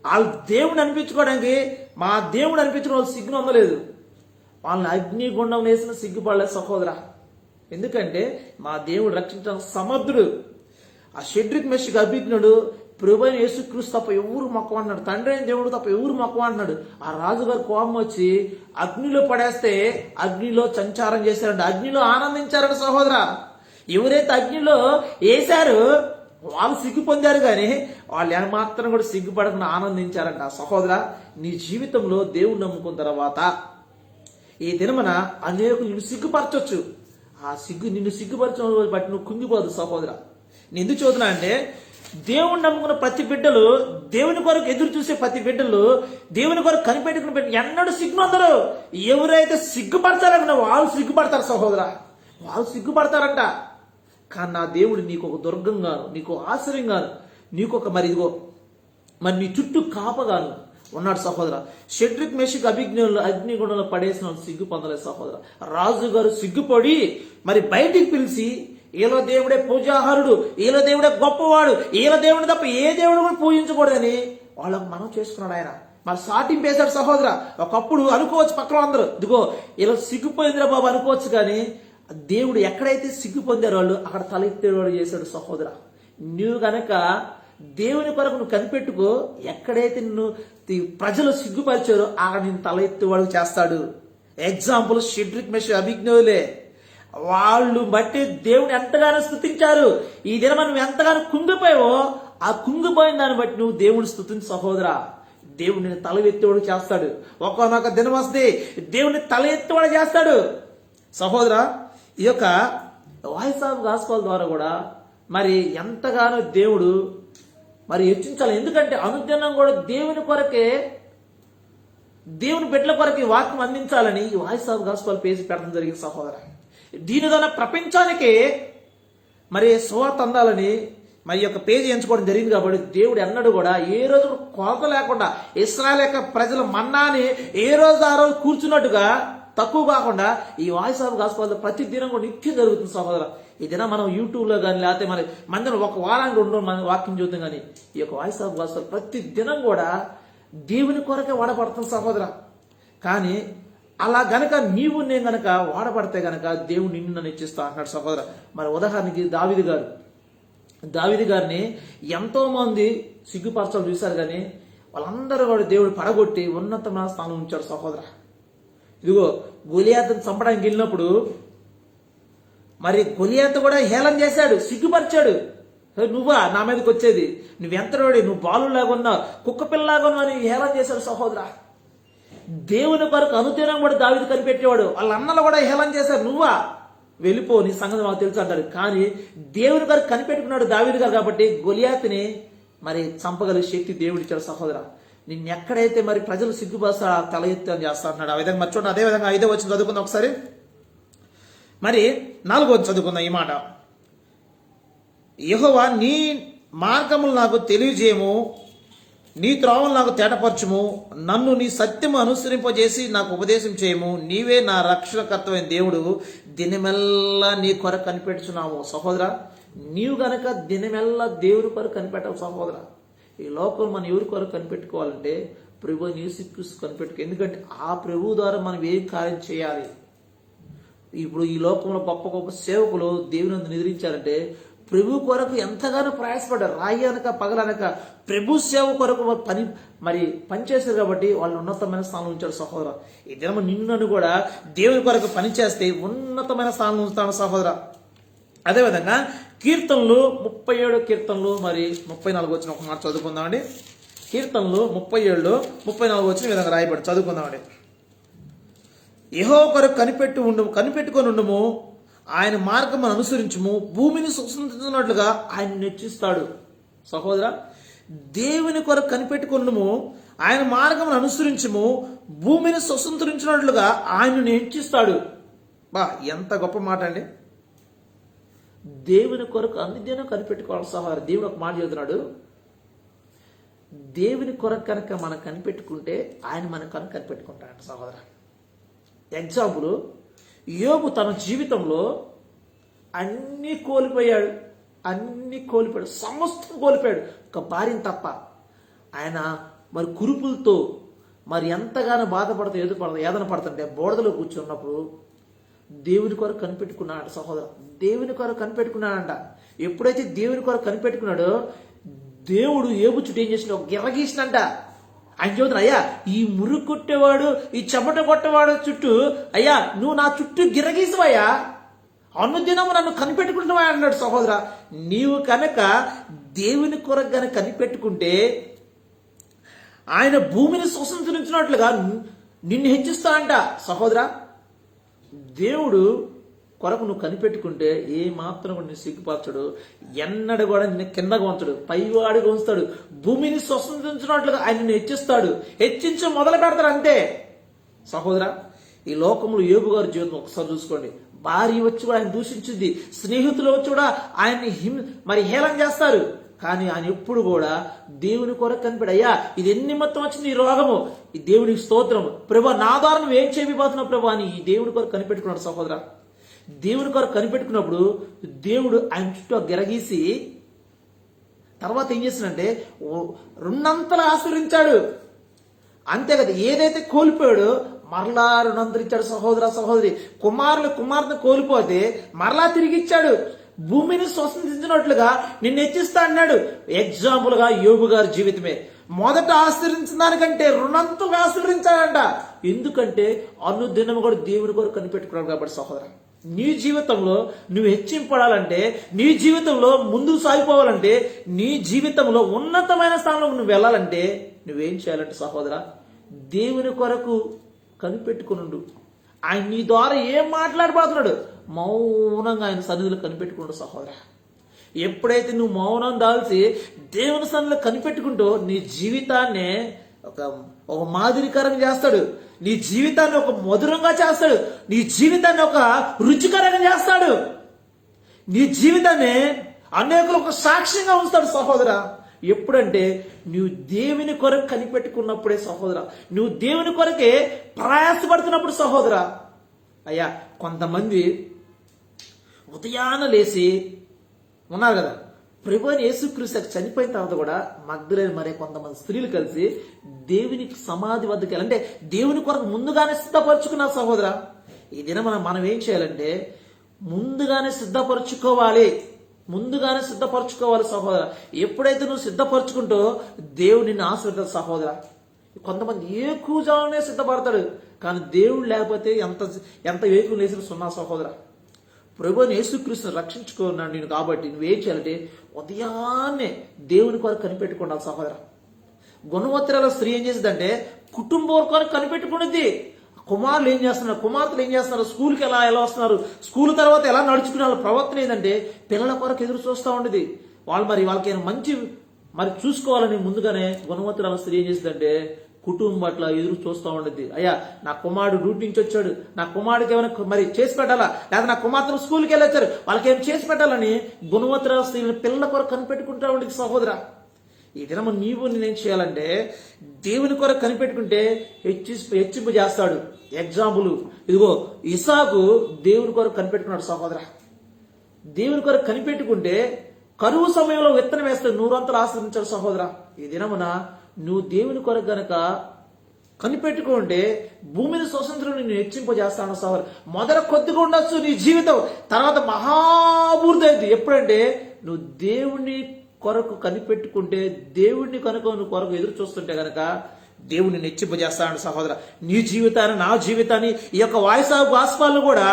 వాళ్ళు దేవుడిని అనిపించుకోవడానికి, మా దేవుడు అనిపించుకున్న వాళ్ళు సిగ్గునొందలేదు. వాళ్ళని అగ్నిగుండం వేసిన సిగ్గుపడలేదు సహోదర. ఎందుకంటే మా దేవుడు రక్షించడానికి సమర్థుడు. ఆ షెడ్రిక్, మెషిక్, అభిజ్ఞుడు ప్రభు అయిన యేసుక్రీస్తు తప్ప ఎవరు మొక్కం అన్నాడు, తండ్రి అయిన దేవుడు తప్ప ఎవరు మొక్కం అన్నాడు. ఆ రాజుగారు కోపం వచ్చి అగ్నిలో పడేస్తే అగ్నిలో సంచారం చేశారంట, అగ్నిలో ఆనందించారంట సహోదరా. ఎవరైతే అగ్నిలో వేశారో వాళ్ళు సిగ్గు పొందారు, కానీ వాళ్ళు ఏమాత్రం కూడా సిగ్గుపడకుండా ఆనందించారంట. సహోదరా, నీ జీవితంలో దేవుడు నమ్ముకున్న తర్వాత ఈ దినమున అనేకులు నిన్ను సిగ్గుపరచొచ్చు. ఆ సిగ్గు నిన్ను సిగ్గుపరచడం బట్టి నువ్వు కుంగిపోదు సహోదరా. నేను ఎందుకు చదువుతున్నా అంటే, దేవుని నమ్ముకున్న ప్రతి బిడ్డలు, దేవుని కొరకు ఎదురు చూసే ప్రతి బిడ్డలు, దేవుని కొరకు కనిపెట్టుకున్న బిడ్డలు ఎన్నడూ సిగ్గునందరు. ఎవరైతే సిగ్గుపడతారన్న వాళ్ళు సిగ్గుపడతారు సహోదరా, వాళ్ళు సిగ్గుపడతారంట. కానీ నా దేవుడు నీకు ఒక దుర్గంగాను, నీకు ఆశ్రయంగాను, నీకు ఒక మరి నీ చుట్టూ కాపగాను ఉన్నాడు సహోదర. షడ్రిక్ మేషక్ అభిజ్ఞులు అగ్నిగుణంలో పడేసిన వాళ్ళు సిగ్గు పొందలేదు సహోదర. రాజుగారు సిగ్గుపడి మరి బయటికి పిలిచి, ఈలో దేవుడే పూజాహారుడు, ఈలో దేవుడే గొప్పవాడు, ఈలో దేవుడు తప్ప ఏ దేవుడు కూడా పూజించకూడదని వాళ్ళకు మనం చేసుకున్నాడు ఆయన. మరి సాటింపేశాడు సహోదర. ఒకప్పుడు అనుకోవచ్చు పక్కన అందరూ, ఇదిగో ఇలా సిగ్గుపోయిందిరా బాబు అనుకోవచ్చు, కానీ దేవుడు ఎక్కడైతే సిగ్గు పొందారో వాళ్ళు అక్కడ తల ఎత్తేవాడు చేశాడు సహోదర. నువ్వు గనక దేవుని కొరకు నువ్వు కనిపెట్టుకో, ఎక్కడైతే నిన్ను ప్రజలు సిగ్గుపరిచారో అక్కడ నేను తల ఎత్తేవాడు చేస్తాడు. ఎగ్జాంపుల్ షడ్రిక్ మేషక్ అభిజ్ఞులే. వాళ్ళు బట్టి దేవుని ఎంతగానో స్తుతించారు. ఈ దినం నువ్వు ఎంతగానో కుంగిపోయావో ఆ కుంగిపోయిన దాన్ని బట్టి నువ్వు దేవుని స్తుతించు సహోదరా. దేవుడు నిన్ను తల ఎత్తేవాడు చేస్తాడు. ఒక్కొక్క దినం వస్తే దేవుని తల ఎత్తేవాడు చేస్తాడు సహోదరా. ఈ యొక్క వాయిస్ ఆఫ్ గాస్పల్ ద్వారా కూడా మరి ఎంతగానో దేవుడు మరి హెచ్చించాలి. ఎందుకంటే అనుదినం కూడా దేవుని కొరకే, దేవుని బిడ్డల కొరకే వాక్యం అందించాలని ఈ వాయిస్ ఆఫ్ గాస్పల్ పేజీ పెట్టడం జరిగింది సహోదర. దీని ద్వారా ప్రపంచానికి మరి సువార్త అందాలని మరి యొక్క పేజీ ఎంచుకోవడం జరిగింది. కాబట్టి దేవుడు ఎన్నడూ కూడా ఏ రోజు కొరత లేకుండా ఇశ్రాయేలు యొక్క ప్రజల మన్నాని ఏ రోజు ఆ రోజు కూర్చున్నట్టుగా తక్కువ కాకుండా ఈ వాయిస్ ఆఫ్ గాస్పల్ ప్రతి దినం కూడా నిత్యం జరుగుతుంది సహోదర. ఈ దినం మనం యూట్యూబ్లో కానీ లేకపోతే మన మందిరం ఒక వారానికి 2 మన వాక్యం చూద్దాం, కానీ ఈ యొక్క వాయిస్ ఆఫ్ గాస్పల్ ప్రతి దినం కూడా దేవుని కొరకే వాడబడుతుంది సహోదర. కానీ అలా గనక నీవు నేను గనక వాడబడితే గనక దేవుడు నిన్ను నన్ను ఇచ్చిస్తా అంటున్నాడు సహోదర. మరి ఉదాహరణకి దావీదు గారిని ఎంతో మంది సిగ్గుపరచాలు చూశారు, కానీ వాళ్ళందరూ కూడా దేవుడు పడగొట్టి ఉన్నతమైన స్థానం ఉంచాడు సహోదర. ఇదిగో గొలియాతును చంపడానికి వెళ్ళినప్పుడు మరి గొలియాతు కూడా హేళన చేశాడు, సిగ్గుపరిచాడు. నువ్వా నా మీదకి వచ్చేది, నువ్వెంతరోడి, నువ్వు బాలు లాగున్నావు, కుక్క పిల్లలాగా అని హేళన చేశాడు సహోదర. దేవుని కొరకు అనుదినం కూడా దావీదు కనిపెట్టేవాడు. వాళ్ళ అన్నలు కూడా హేళన చేశారు, నువ్వా వెళ్ళిపో, నీ సంగతి మాకు తెలుసు అంటారు. కానీ దేవుని కొరకు కనిపెట్టుకున్నాడు దావీదు గారు, కాబట్టి గొలియాతుని మరి చంపగలిగే శక్తి దేవుడు ఇచ్చాడు సహోదర. నిన్ను ఎక్కడైతే మరి ప్రజలు సిగ్గుపరుస్తా తల ఎత్తి అని చేస్తా అంటున్నాడు. ఆ విధంగా మర్చోండి. అదే విధంగా 5వ వచనం చదువుకుందాం ఒకసారి. మరి 4వ వచనం చదువుకుందాం ఈ మాట. యెహోవా నీ మార్గములు నాకు తెలియజేయము, నీ త్రోవలు నాకు తేటపరచుము, నన్ను నీ సత్యము అనుసరింపజేసి నాకు ఉపదేశం చేయము. నీవే నా రక్షణకర్తమైన దేవుడు, దినమెల్లా నీ కొరకు కనిపెట్టుచున్నాము. సహోదరా, నీవు గనక దినమెల్లా దేవుని కొరకు కనిపెట్టవు సహోదరా. ఈ లోకం మనం ఎవరి కొరకు కనిపెట్టుకోవాలంటే ప్రభు యేసుక్రీస్తు కనిపెట్టుకో. ఎందుకంటే ఆ ప్రభు ద్వారా మనం ఏం కార్యం చేయాలి. ఇప్పుడు ఈ లోకంలో గొప్ప గొప్ప సేవకులు దేవుని నిద్రించారంటే ప్రభు కొరకు ఎంతగానో ప్రయాసపడ్డారు. రాయి అనక పగలనక ప్రభు సేవ కొరకు పనిచేశారు, కాబట్టి వాళ్ళు ఉన్నతమైన స్థానం ఉంచారు సహోదర. ఈ దినం నిన్ను కూడా దేవుని కొరకు పనిచేస్తే ఉన్నతమైన స్థానం ఉంచుతాను సహోదర. అదేవిధంగా కీర్తనలు 37 కీర్తనలు మరి 34 వచ్చిన ఒక మాట చదువుకుందామండి. కీర్తనలు 37 34 వచ్చిన విధంగా రాయబడి చదువుకుందామండి. యెహోవా కొరకు కనిపెట్టుకొని ఉండుము, ఆయన మార్గమును అనుసరించుము, భూమిని స్వతంత్రించినట్లుగా ఆయన హెచ్చిస్తాడు. సహోదర, దేవుని కొరకు కనిపెట్టుకొనుము, ఆయన మార్గమును అనుసరించుము, భూమిని స్వతంత్రించినట్లుగా ఆయనను హెచ్చిస్తాడు. ఎంత గొప్ప మాట అండి. దేవుని కొరకు అనుదినం కనిపెట్టుకోవాలి సహోదర. దేవుడు ఒక మాట చెబుతున్నాడు, దేవుని కొరకు కనుక మనం కనిపెట్టుకుంటే ఆయన మన కనుక కనిపెట్టుకుంటాడు సహోదర. ఎగ్జాంపుల్, యోబు తన జీవితంలో అన్నీ కోల్పోయాడు, సమస్తం కోల్పోయాడు, ఒక భార్యను తప్ప. ఆయన మరి కురుపులతో మరి ఎంతగానో బాధపడుతూ ఏదన పడుతుంటే బోడదలో కూర్చున్నప్పుడు దేవుని కొరకు కనిపెట్టుకున్నాడు సహోదర. దేవుని కొరకు కనిపెట్టుకున్నాడంట. ఎప్పుడైతే దేవుని కొరకు కనిపెట్టుకున్నాడో దేవుడు ఏబు చుట్టూ ఏం చేసిన ఒక గిర్ర గీసినంట. ఆయన చెబుతున్నా, అయ్యా ఈ మురుగు కొట్టేవాడు, ఈ చెమట కొట్టేవాడు చుట్టూ, అయ్యా నువ్వు నా చుట్టూ గిరగీసివయ్యా, అనుదినము నన్ను కనిపెట్టుకుంటావా అన్నాడు. సహోదర, నీవు కనుక దేవుని కొరకు కనుక కనిపెట్టుకుంటే ఆయన భూమిని స్వతంత్రించినట్లుగా నిన్ను హెచ్చిస్తాడంట. సహోదర, దేవుడు కొరకు నువ్వు కనిపెట్టుకుంటే ఏ మాత్రం కూడా నిన్ను సిగ్గుపరచడు, ఎన్నడు కూడా నిన్ను కిందగా ఉంచడు, పైవాడిగా ఉంచుతాడు. భూమిని స్వతంత్రించినట్లుగా ఆయన నిన్ను హెచ్చిస్తాడు, హెచ్చించి మొదలు పెడతాడు అంతే. సహోదర, ఈ లోకంలో యోబు గారి జీవితం ఒకసారి చూసుకోండి. భార్య వచ్చి కూడా ఆయన దూషించింది, స్నేహితులు వచ్చి కూడా ఆయన్ని హేళన చేస్తారు. కానీ ఆయన ఎప్పుడు కూడా దేవుని కొరకు కనిపెట్టి, అయ్యా ఇది ఎన్ని మొత్తం వచ్చింది ఈ రోగము, ఈ దేవునికి స్తోత్రము ప్రభా, నా ద్వారా నువ్వు ఏం చేయబోతున్నావు ప్రభా అని ఈ దేవుని కొరకు కనిపెట్టుకున్నాడు. సహోదర, దేవుని కొరకు కనిపెట్టుకున్నప్పుడు దేవుడు ఆయన చుట్టూ గిరగీసి తర్వాత ఏం చేసినంటే రెండంతలు ఆశీర్వదించాడు. అంతే కదా, ఏదైతే కోల్పోయాడో మరలా రెండంతలు ఇచ్చాడు. సహోదర సహోదరి, కుమార్తెను కోల్పోతే మరలా తిరిగి ఇచ్చాడు. భూమిని స్వతంత్రించినట్లుగా నిన్ను హెచ్చిస్తా అన్నాడు. ఎగ్జాంపుల్ గా యోబు గారి జీవితమే. మొదట ఆశీర్వదించిన దానికంటే రుణంతుగా ఆశీర్వదించాడంట. ఎందుకంటే అనుదినం కూడా దేవుని కొరకు కనిపెట్టుకున్నాడు కాబట్టి. సహోదర, నీ జీవితంలో నువ్వు హెచ్చింపడాలంటే, నీ జీవితంలో ముందుకు సాగిపోవాలంటే, నీ జీవితంలో ఉన్నతమైన స్థానంలో నువ్వు వెళ్ళాలంటే నువ్వేం చేయాలంటే సహోదర, దేవుని కొరకు కనిపెట్టుకునుండు. ఆయన నీ ద్వారా ఏం మాట్లాడబోతున్నాడు మౌనంగా ఆయన సన్నిధిలో కనిపెట్టుకున్నాడు. సహోదర, ఎప్పుడైతే నువ్వు మౌనం దాల్చి దేవుని సన్నిధిలో కనిపెట్టుకుంటూ నీ జీవితాన్ని ఒక మాదిరికరంగా చేస్తాడు, నీ జీవితాన్ని ఒక మధురంగా చేస్తాడు, నీ జీవితాన్ని ఒక రుచికరంగా చేస్తాడు, నీ జీవితాన్ని అనేకులు ఒక సాక్ష్యంగా ఉంచుతాడు. సహోదర, ఎప్పుడంటే నువ్వు దేవుని కొరకు కనిపెట్టుకున్నప్పుడే. సహోదర, నువ్వు దేవుని కొరకే ప్రయాసపడుతున్నప్పుడు. సహోదర, అయ్యా కొంతమంది ఉదయాన లేచి ఉన్నారు కదా, ప్రభువైన యేసుక్రీస్తు చనిపోయిన తర్వాత కూడా మగ్దలేని మరే కొంతమంది స్త్రీలు కలిసి దేవునికి సమాధి వద్దకు వెళ్ళాలంటే దేవుని కొరకు ముందుగానే సిద్ధపరచుకున్నారు. సహోదర, ఈ దినం మనం ఏం చేయాలంటే ముందుగానే సిద్ధపరచుకోవాలి. సహోదర, ఎప్పుడైతే నువ్వు సిద్ధపరచుకుంటో దేవుడు నిన్ను ఆశీర్వదిస్తాడు. సహోదర, కొంతమంది ఏ కూజాలనే సిద్ధపడతాడు, కానీ దేవుడు లేకపోతే ఎంత వేకులు వేసిన సున్నా. సహోదర, ప్రభువుని యేసుక్రీస్తుని రక్షించుకున్నాడు నేను కాబట్టి నువ్వేం చేయాలంటే ఉదయాన్నే దేవుని కొరకు కనిపెట్టుకున్నావు. సహోదర, గుణవత్తరాల స్త్రీ ఏం చేసిందంటే కుటుంబం కొరకు కనిపెట్టుకున్నది. కుమారులు ఏం చేస్తున్నారు, కుమార్తెలు ఏం చేస్తున్నారు, స్కూల్కి ఎలా వస్తున్నారు, స్కూల్ తర్వాత ఎలా నడుచుకునే వాళ్ళ ప్రవర్తన ఏంటంటే పిల్లల కొరకు ఎదురు చూస్తూ ఉండేది. వాళ్ళకి మంచి చూసుకోవాలని ముందుగానే గుణవత్తరాల స్త్రీ ఏం చేసిందంటే కుటుంబం పట్ల ఎదురు చూస్తూ ఉండేది. అయ్యా నా కుమారుడు డ్యూటీ నుంచి వచ్చాడు, నా కుమారుడికి ఏమైనా చేసి పెట్టాలా, లేదా నా కుమార్తెలు స్కూల్కి వెళ్ళొచ్చారు వాళ్ళకి ఏం చేసి పెట్టాలని గుణవత్తరాల స్త్రీని పిల్లల కొరకు కనిపెట్టుకుంటా ఉండేది. సహోదర, ఈ దినము నేనేం చేయాలంటే దేవుని కొరకు కనిపెట్టుకుంటే హెచ్చింపు చేస్తాడు. ఎగ్జాంపుల్ ఇదిగో ఇసాకు దేవుని కొరకు కనిపెట్టుకున్నాడు. సహోదర, దేవుని కొరకు కనిపెట్టుకుంటే కరువు సమయంలో విత్తనం వేస్తే 100 ఆశ్రయించాడు. సహోదర, ఈ దినమున నువ్వు దేవుని కొరకు గనక కనిపెట్టుకుంటే భూమిని స్వతంత్రం నిన్ను హెచ్చింపజేస్తాను. సహోదర, మొదట కొద్దిగా ఉండొచ్చు నీ జీవితం, తర్వాత మహాభివృద్ధి అయింది. ఎప్పుడంటే నువ్వు దేవుని కొరకు కనిపెట్టుకుంటే, దేవుడిని కనుక నువ్వు కొరకు ఎదురు చూస్తుంటే గనక దేవుడిని హెచ్చింపజేస్తాడు. సహోదర, నీ జీవితాన్ని, నా జీవితాన్ని, ఈ యొక్క వాయిస్ ఆఫ్ గాస్పాల్ని కూడా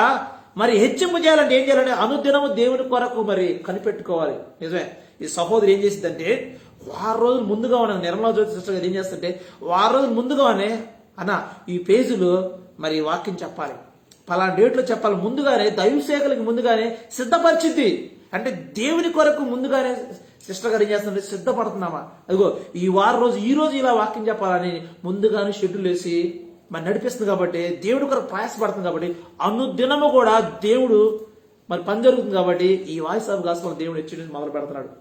హెచ్చింపు చేయాలంటే ఏం చేయాలంటే అనుదినము దేవుని కొరకు కనిపెట్టుకోవాలి. నిజమే, ఈ సహోదరు ఏం చేసిందంటే 6 రోజులు ముందుగా నిర్మలా జ్యోతి సిస్టర్ గారు ఏం చేస్తుంటే 6 రోజులు ముందుగానే ఈ పేజీలో వాక్యం చెప్పాలి, పలానా డేట్లో చెప్పాలి, ముందుగానే దైవసేవకులకి ముందుగానే సిద్ధపరిచింది. అంటే దేవుని కొరకు ముందుగానే సిస్టర్ గారు ఏం చేస్తుంటే సిద్ధపడుతున్నామా, అదిగో ఈ రోజు ఇలా వాక్యం చెప్పాలని ముందుగానే షెడ్యూల్ వేసి నడిపిస్తుంది. కాబట్టి దేవుడి కొరకు ప్రయాసపడుతుంది. కాబట్టి అనుదినము కూడా దేవుడు పని జరుగుతుంది. కాబట్టి ఈ వాయిస్ ఆఫ్ గాస్పెల్ దేవుడు హెచ్చరించి మొదలు పెడుతున్నాడు.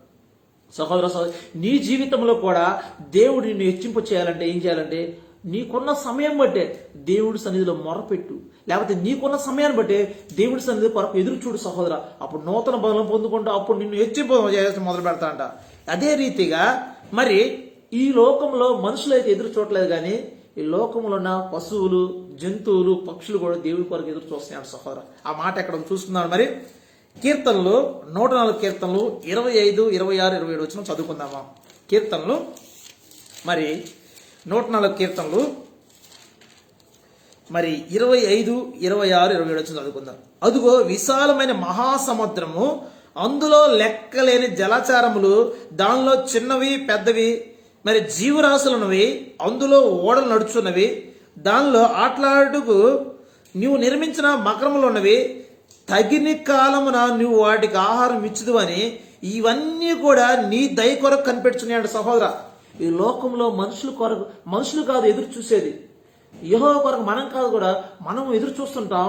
సహోదర సహోదరి, నీ జీవితంలో కూడా దేవుడు నిన్ను హెచ్చింపు చేయాలంటే ఏం చేయాలంటే నీకున్న సమయం బట్టే దేవుడి సన్నిధిలో మొరపెట్టు, లేకపోతే నీకున్న సమయాన్ని బట్టే దేవుడి సన్నిధి కొరకు ఎదురు చూడు. సహోదర, అప్పుడు నూతన బలం పొందుకుంటూ అప్పుడు నిన్ను హెచ్చింపు మొదలు పెడతాడంట. అదే రీతిగా ఈ లోకంలో మనుషులు అయితే ఎదురు చూడలేదు, కానీ ఈ లోకంలో ఉన్న పశువులు, జంతువులు, పక్షులు కూడా దేవుడి కొరకు ఎదురు చూస్తున్నాడు. సహోదర, ఆ మాట ఎక్కడ చూస్తున్నాడు. కీర్తనలు 104 కీర్తనలు 25, 26, 27 చదువుకుందామా. కీర్తనలు మరి 104 కీర్తనలు మరి 25, 26, 27 వచ్చి చదువుకుందాం. అదుగో విశాలమైన మహాసముద్రము, అందులో లెక్కలేని జలచారములు, దానిలో చిన్నవి పెద్దవి మరి జీవరాశులున్నవి, అందులో ఓడలు నడుచున్నవి, దానిలో ఆటలాడుకు నీవు నిర్మించిన మకరములు ఉన్నవి, తగిన కాలమున నువ్వు వాటికి ఆహారం ఇచ్చుదు అని. ఇవన్నీ కూడా నీ దయ కొరకు కనిపెడుతున్నాయంట సహోదర. ఈ లోకంలో మనుషులు కాదు ఎదురు చూసేది, యెహోవా కొరకు మనం కాదు కూడా మనం ఎదురు చూస్తుంటాం.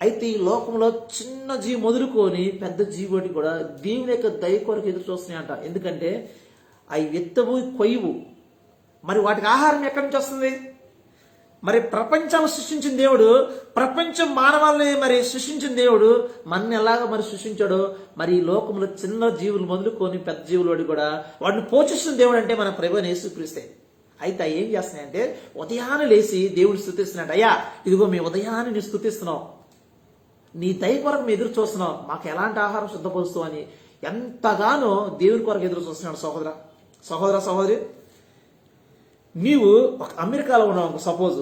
అయితే ఈ లోకంలో చిన్న జీవి మొదలుకొని పెద్ద జీవుడి కూడా దేవుని యొక్క దయ కొరకు ఎదురు చూస్తున్నాయంట. ఎందుకంటే అవి విత్తవు కొయ్యవు, మరి వాటికి ఆహారం ఎక్కడి నుంచి వస్తుంది? మరి ప్రపంచాన్ని సృష్టించిన దేవుడు, ప్రపంచం మానవాళ్ళని మరి సృష్టించిన దేవుడు మన ఎలాగ మరి సృష్టించాడో, మరి ఈ లోకంలో చిన్న జీవులు మొదలుకొని పెద్ద జీవులు వాడి కూడా వాడిని పోషిస్తున్న దేవుడు అంటే మన ప్రభువుని యేసుక్రీస్తే. అయితే ఏం చేస్తున్నాయంటే ఉదయాన్నే లేచి దేవుడిని స్తుతిస్తున్నాడు. అయ్యా ఇదిగో మేము ఉదయాన్నే నీ స్తుతిస్తున్నాం, నీ దయ కొరకు మేము ఎదురు చూస్తున్నాం, మాకు ఎలాంటి ఆహారం సిద్ధపరుస్తావు అని ఎంతగానో దేవుని కొరకు ఎదురు చూస్తున్నాడు. సహోదరి, నీవు ఒక అమెరికాలో ఉన్నావు, సపోజ్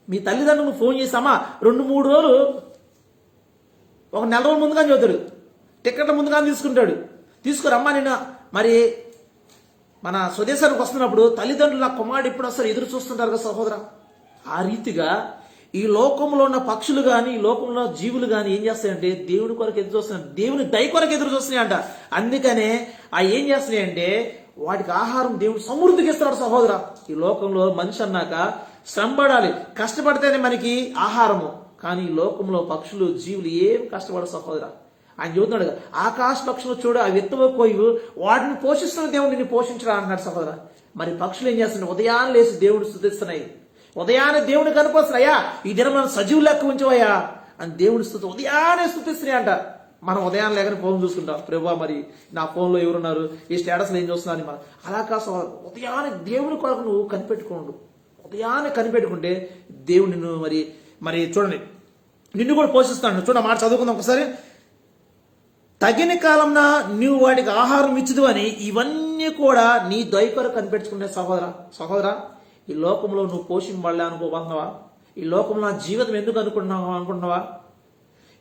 మీ తల్లిదండ్రులకు ఫోన్ చేసామా 2-3 రోజులు, ఒక నెల రోజులు ముందుగా చదువుతాడు, టికెట్ల ముందుగా తీసుకురమ్మా. నిన్న మరి మన స్వదేశానికి వస్తున్నప్పుడు తల్లిదండ్రులు నా కుమారుడు ఎప్పుడు వస్తారు ఎదురు చూస్తుంటారు కదా సహోదర. ఆ రీతిగా ఈ లోకంలో ఉన్న పక్షులు కానీ, ఈ లోకంలో జీవులు కానీ ఏం చేస్తాయంటే దేవుని కొరకు ఎదురు చూస్తున్నాయి, దేవుని దయ కొరకు ఎదురు చూస్తున్నాయంట. అందుకనే ఆ ఏం చేస్తున్నాయంటే వాటికి ఆహారం దేవుడు సమృద్ధికి ఇస్తున్నాడు సహోదర. ఈ లోకంలో మనిషి అన్నాక శ్రమపడాలి, కష్టపడితేనే మనకి ఆహారము. కానీ ఈ లోకంలో పక్షులు జీవులు ఏం కష్టపడరు సహోదర. ఆయన చూస్తున్నాడు, ఆకాశ పక్షులు చూడు, అవి ఎత్తువ కోయవు, వాటిని పోషిస్తున్న దేవుడు నిన్ను పోషించడా అన్నాడు సహోదర. మరి పక్షులు ఏం చేస్తున్నాయి? ఉదయాన్నే లేచి దేవుడు స్తుతిస్తున్నాయి, ఉదయాన్నే దేవుని కనిపిస్తున్నాయా, ఈ దినం మనం సజీవు లెక్క ఉంచవయ్యా అని దేవుడి స్తుతి ఉదయాన్నే స్తుతిస్తున్నాయి అంట. మనం ఉదయాన్నే లేకని ఫోన్ చూసుకుంటాం, ప్రభా మరి నా ఫోన్లో ఎవరున్నారు, ఈ స్టేటస్లో ఏం చూస్తున్నారు మనం. అలా కాదు, ఉదయాన్నే దేవుని కొరకు నువ్వు కనిపెట్టుకోండు. ఉదయాన్నే కనిపెట్టుకుంటే దేవుడు నిన్ను మరి చూడండి నిన్ను కూడా పోషిస్తాడు. చూడండి మాట చదువుకుందాం ఒకసారి. తగిన కాలంన నువ్వు వాటికి ఆహారం ఇచ్చుదు అని ఇవన్నీ కూడా నీ దయ కొరకు కనిపెట్టుకునే సహోదర. ఈ లోకంలో నువ్వు పోషింపబడలే అనుకోబోతున్నావా? ఈ లోకంలో నా జీవితం ఎందుకు అనుకుంటున్నావా?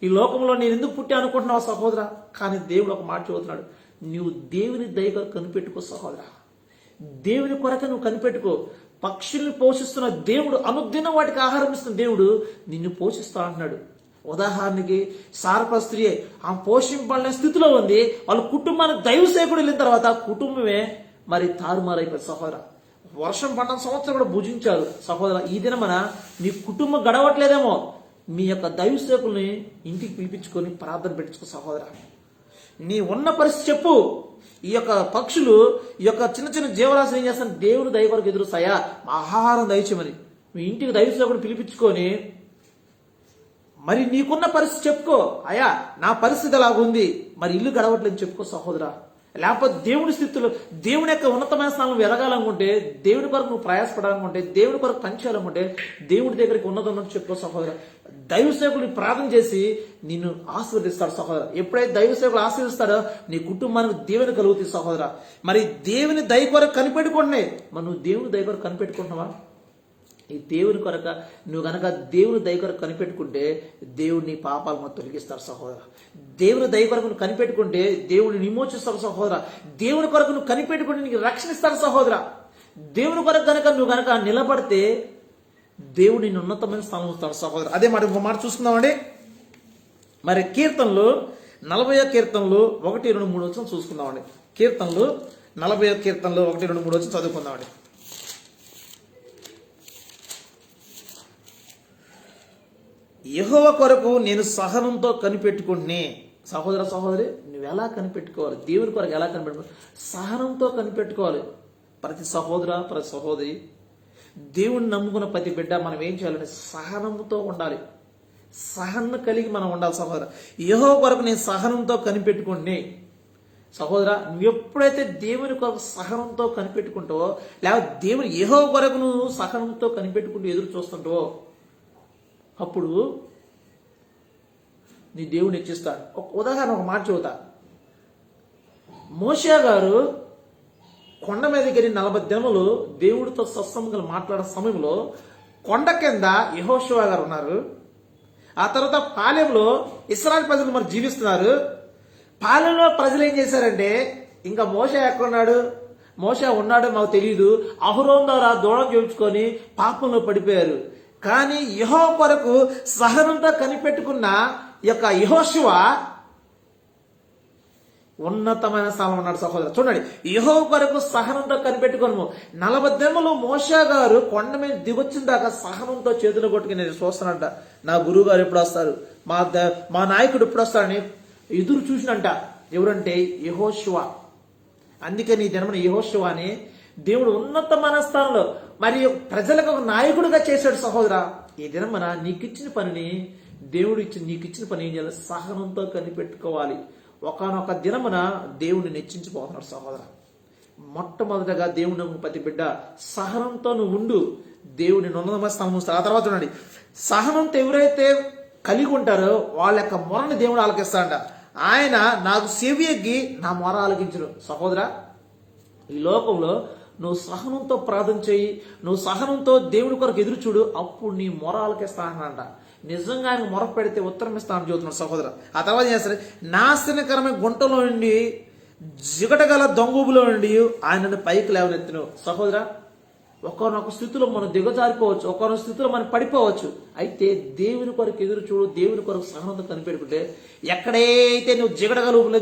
ఈ లోకంలో నేను ఎందుకు పుట్టి అనుకుంటున్నావా సహోదర? కానీ దేవుడు ఒక మాట చెబుతున్నాడు, నువ్వు దేవుని దయ కొరకు కనిపెట్టుకో సహోదర. దేవుని కొరకు నువ్వు కనిపెట్టుకో. పక్షుల్ని పోషిస్తున్న దేవుడు, అనుదినం వాటికి ఆహారం ఇస్తున్న దేవుడు నిన్ను పోషిస్తా అంటున్నాడు. ఉదాహరణకి సారప స్త్రీ ఆమె పోషింపబడిన స్థితిలో ఉంది, వాళ్ళ కుటుంబానికి దైవ సేవకుడు వెళ్ళిన తర్వాత కుటుంబమే మరి తారుమారైపోయింది సహోదర. వర్షం పడిన సంవత్సరం కూడా భుజించారు సహోదర. ఈ దినమన నీ కుటుంబం గడవట్లేదేమో, మీ యొక్క దైవ సేవకుల్ని ఇంటికి పిలిపించుకొని ప్రార్థన పెట్టించుకో సహోదర. నీ ఉన్న పరిస్థితి చెప్పు. ఈ యొక్క పక్షులు, ఈ యొక్క చిన్న చిన్న జీవరాశులు ఏం చేస్తాను, దేవుడు దయ కొరకు ఎదురుస్తాయా, ఆహారం దయచేయమని మీ ఇంటికి దైవ సేవకుని పిలిపించుకొని మరి నీకున్న పరిస్థితి చెప్పుకో. అయ్యా నా పరిస్థితి అలాగుంది, మరి ఇల్లు గడవట్లేదు చెప్పుకో సహోదరా. లేకపోతే దేవుని స్థితిలో దేవుని యొక్క ఉన్నతమైన స్థానం ఎదగాలనుకుంటే, దేవుని కొరకు నువ్వు ప్రయాసపడాలనుకుంటే, దేవుని కొరకు పనిచేయాలనుకుంటే దేవుడి దగ్గరికి ఉన్నదన్నట్టు చెప్పుకో సహోదర. దైవ సేవకుని ప్రార్థన చేసి నిన్ను ఆశీర్వదిస్తాడు సహోదర. ఎప్పుడైతే దైవ సేవకులు ఆశీర్వదిస్తాడో నీ కుటుంబానికి దేవుని కలుగుతుంది సహోదర. మరి దేవుని దయ కొరకు కనిపెట్టుకోండి. మరి నువ్వు దేవుని దయ కొరకు కనిపెట్టుకుంటున్నావా? ఈ దేవుని కొరక నువ్వు గనక దేవుని దయ కొరకు కనిపెట్టుకుంటే దేవుడు నీ పాపాలను తొలగిస్తాడు సహోదర. దేవుని దయ కొరకు నువ్వు కనిపెట్టుకుంటే దేవుని విమోచిస్తాడు సహోదర. దేవుని కొరకు నువ్వు కనిపెట్టుకుంటే నీకు రక్షణ ఇస్తాడు సహోదర. దేవుని కొరకు కనుక నువ్వు గనక నిలబడితే దేవుడు నిన్ను ఉన్నతమైన స్థానం ఇస్తాడు సహోదర. అదే మాట ఇంకో మాట చూసుకుందామండి. మరి కీర్తనలు 40వ కీర్తనలు 1, 2, 3 వచ్చి చూసుకుందామండి. కీర్తనలు 40వ కీర్తనలు 1, 2, 3 వచ్చి చదువుకుందామండి. యెహోవా కొరకు నేను సహనంతో కనిపెట్టుకుంటునే. సహోదరి నువ్వు ఎలా కనిపెట్టుకోవాలి? దేవుని కొరకు ఎలా కనిపెట్టుకోవాలి? సహనంతో కనిపెట్టుకోవాలి. ప్రతి సహోదరి దేవుని నమ్ముకున్న ప్రతి బిడ్డ మనం ఏం చేయాలంటే సహనంతో ఉండాలి. సహనం కలిగి మనం ఉండాలి సహోదర. యెహోవా కొరకు నేను సహనంతో కనిపెట్టుకుంటునే. సహోదర నువ్వు ఎప్పుడైతే దేవుని కొరకు సహనంతో కనిపెట్టుకుంటావో, లేకపోతే దేవుని యెహోవా కొరకు నువ్వు సహనంతో కనిపెట్టుకుంటూ ఎదురు చూస్తుంటావో, అప్పుడు నీ దేవుని హెచ్చిస్తాడు. ఒక ఉదాహరణ, ఒక మాట చెబుతా. మోషే గారు కొండ మీదకి వెళ్ళి 40 దినములు దేవుడితో సత్సంగలు మాట్లాడే సమయంలో కొండ కింద యెహోషువ గారు ఉన్నారు. ఆ తర్వాత పాలెంలో ఇశ్రాయేలు ప్రజలు మరి జీవిస్తున్నారు. పాలెంలో ప్రజలు ఏం చేశారంటే ఇంకా మోషే ఎక్కడున్నాడు, మోషే ఉన్నాడు మాకు తెలియదు, అహరోను ద్వారా దూడం చేయించుకొని పాపంలో పడిపోయారు. కానీ యెహోవా కొరకు సహనంతో కనిపెట్టుకున్న ఈ యొక్క యెహోషువ ఉన్నతమైన స్థానం ఉన్నాడు. సహోదరు చూడండి, యెహోవా కొరకు సహనంతో కనిపెట్టుకోను 40 దినములు మోషే గారు కొండ మీద దిగొచ్చిన దాకా సహనంతో చేతులు కొట్టుకుని నేను చూస్తానంట. నా గురువు గారు ఎప్పుడు వస్తారు, మా నాయకుడు ఎప్పుడు వస్తారని ఎదురు చూసినంట. ఎవరంటే యెహోషువ. అందుకని ఈ దినమున యెహోషువ అని దేవుడు ఉన్నతమైన స్థానంలో మరి ప్రజలకు ఒక నాయకుడిగా చేశాడు. సహోదరా, ఈ దినమున నీకిచ్చిన పనిని దేవుడు నీకిచ్చిన పని ఏం చేయాలి? సహనంతో కనిపెట్టుకోవాలి. ఒకానొక దినమున దేవుడిని నెచ్చించిపోతున్నాడు. సహోదర, మొట్టమొదటగా దేవుని ప్రతి బిడ్డ సహనంతో నువ్వు ఉండు, దేవుడిని ఉన్నతమైన స్థానం ఉంచుతాడు. ఆ తర్వాత చూడండి, సహనంతో ఎవరైతే కలిగి ఉంటారో వాళ్ళ యొక్క మొరని దేవుడు ఆలకిస్తాడంట. ఆయన నాకు చెవియెగ్గి నా మొర ఆలకించడు. సహోదరా, ఈ లోకంలో నువ్వు సహనంతో ప్రార్థన చేయి, నువ్వు సహనంతో దేవుడి కొరకు ఎదురు చూడు, అప్పుడు నీ మొర ఆలకిస్తానంట. నిజంగా ఆయన మొర పెడితే ఉత్తరం ఇస్తానని చెబుతున్నాడు. సహోదర, ఆ తర్వాత ఏం చేస్తారు? నాశనకరమైన గుంటలో నుండి జిగటగల దొంగూబులో నుండి ఆయనను పైకి లేవనెత్తును. సహోదర, ఒకనొక స్థితిలో మనం దిగజారిపోవచ్చు, ఒకనొక స్థితిలో మనం పడిపోవచ్చు. అయితే దేవుని కొరకు ఎదురు చూడు, దేవుని కొరకు సహనంతో కనిపెట్టుకుంటే ఎక్కడైతే నువ్వు జిగటగల ఊబులో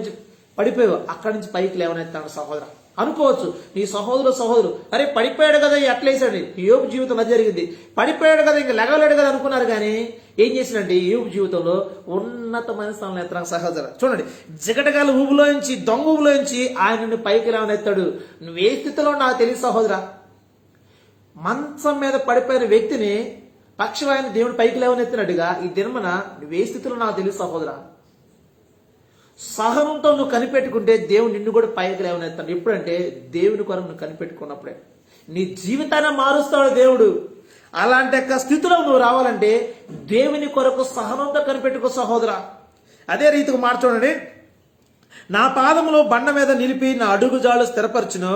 పడిపోయావు అక్కడి నుంచి పైకి లేవనెత్తాడు. సహోదర, అనుకోవచ్చు నీ సహోదరు అరే పడిపోయాడు కదా ఎట్లేసాడు, యోబు జీవితంలో జరిగింది. పడిపోయాడు కదా ఇంకా లెగలేడు కదా అనుకున్నారు. కానీ ఏం చేసినంటే యోబు జీవితంలో ఉన్నతమైన స్థానంలో ఎత్తాను. సహోదర చూడండి, జిగటగాల ఊబులోంచి దొంగ ఊబులోంచి ఆయనని పైకి లేవనెత్తాడు. నువ్వు ఏ స్థితిలో నాకు తెలియదు సహోదర. మంచం మీద పడిపోయిన వ్యక్తిని పక్షవాయిని దేవుడు పైకి లేవనెత్తినట్టుగా ఈ దినమున నువ్వు ఏ స్థితిలో నాకు తెలియదు సహోదర. సహనంతో నువ్వు కనిపెట్టుకుంటే దేవుడు నిన్ను కూడా పైకి లేవనెత్తాడు. ఎప్పుడంటే దేవుని కొరకు నువ్వు కనిపెట్టుకున్నప్పుడే నీ జీవితాన్ని మారుస్తాడు దేవుడు. అలాంటి యొక్క స్థితిలో నువ్వు రావాలంటే దేవుని కొరకు సహనంతో కనిపెట్టుకో సహోదరా. అదే రీతికి మార్చండి, నా పాదములో బండ మీద నిలిపి నా అడుగు జాలు స్థిరపరచును.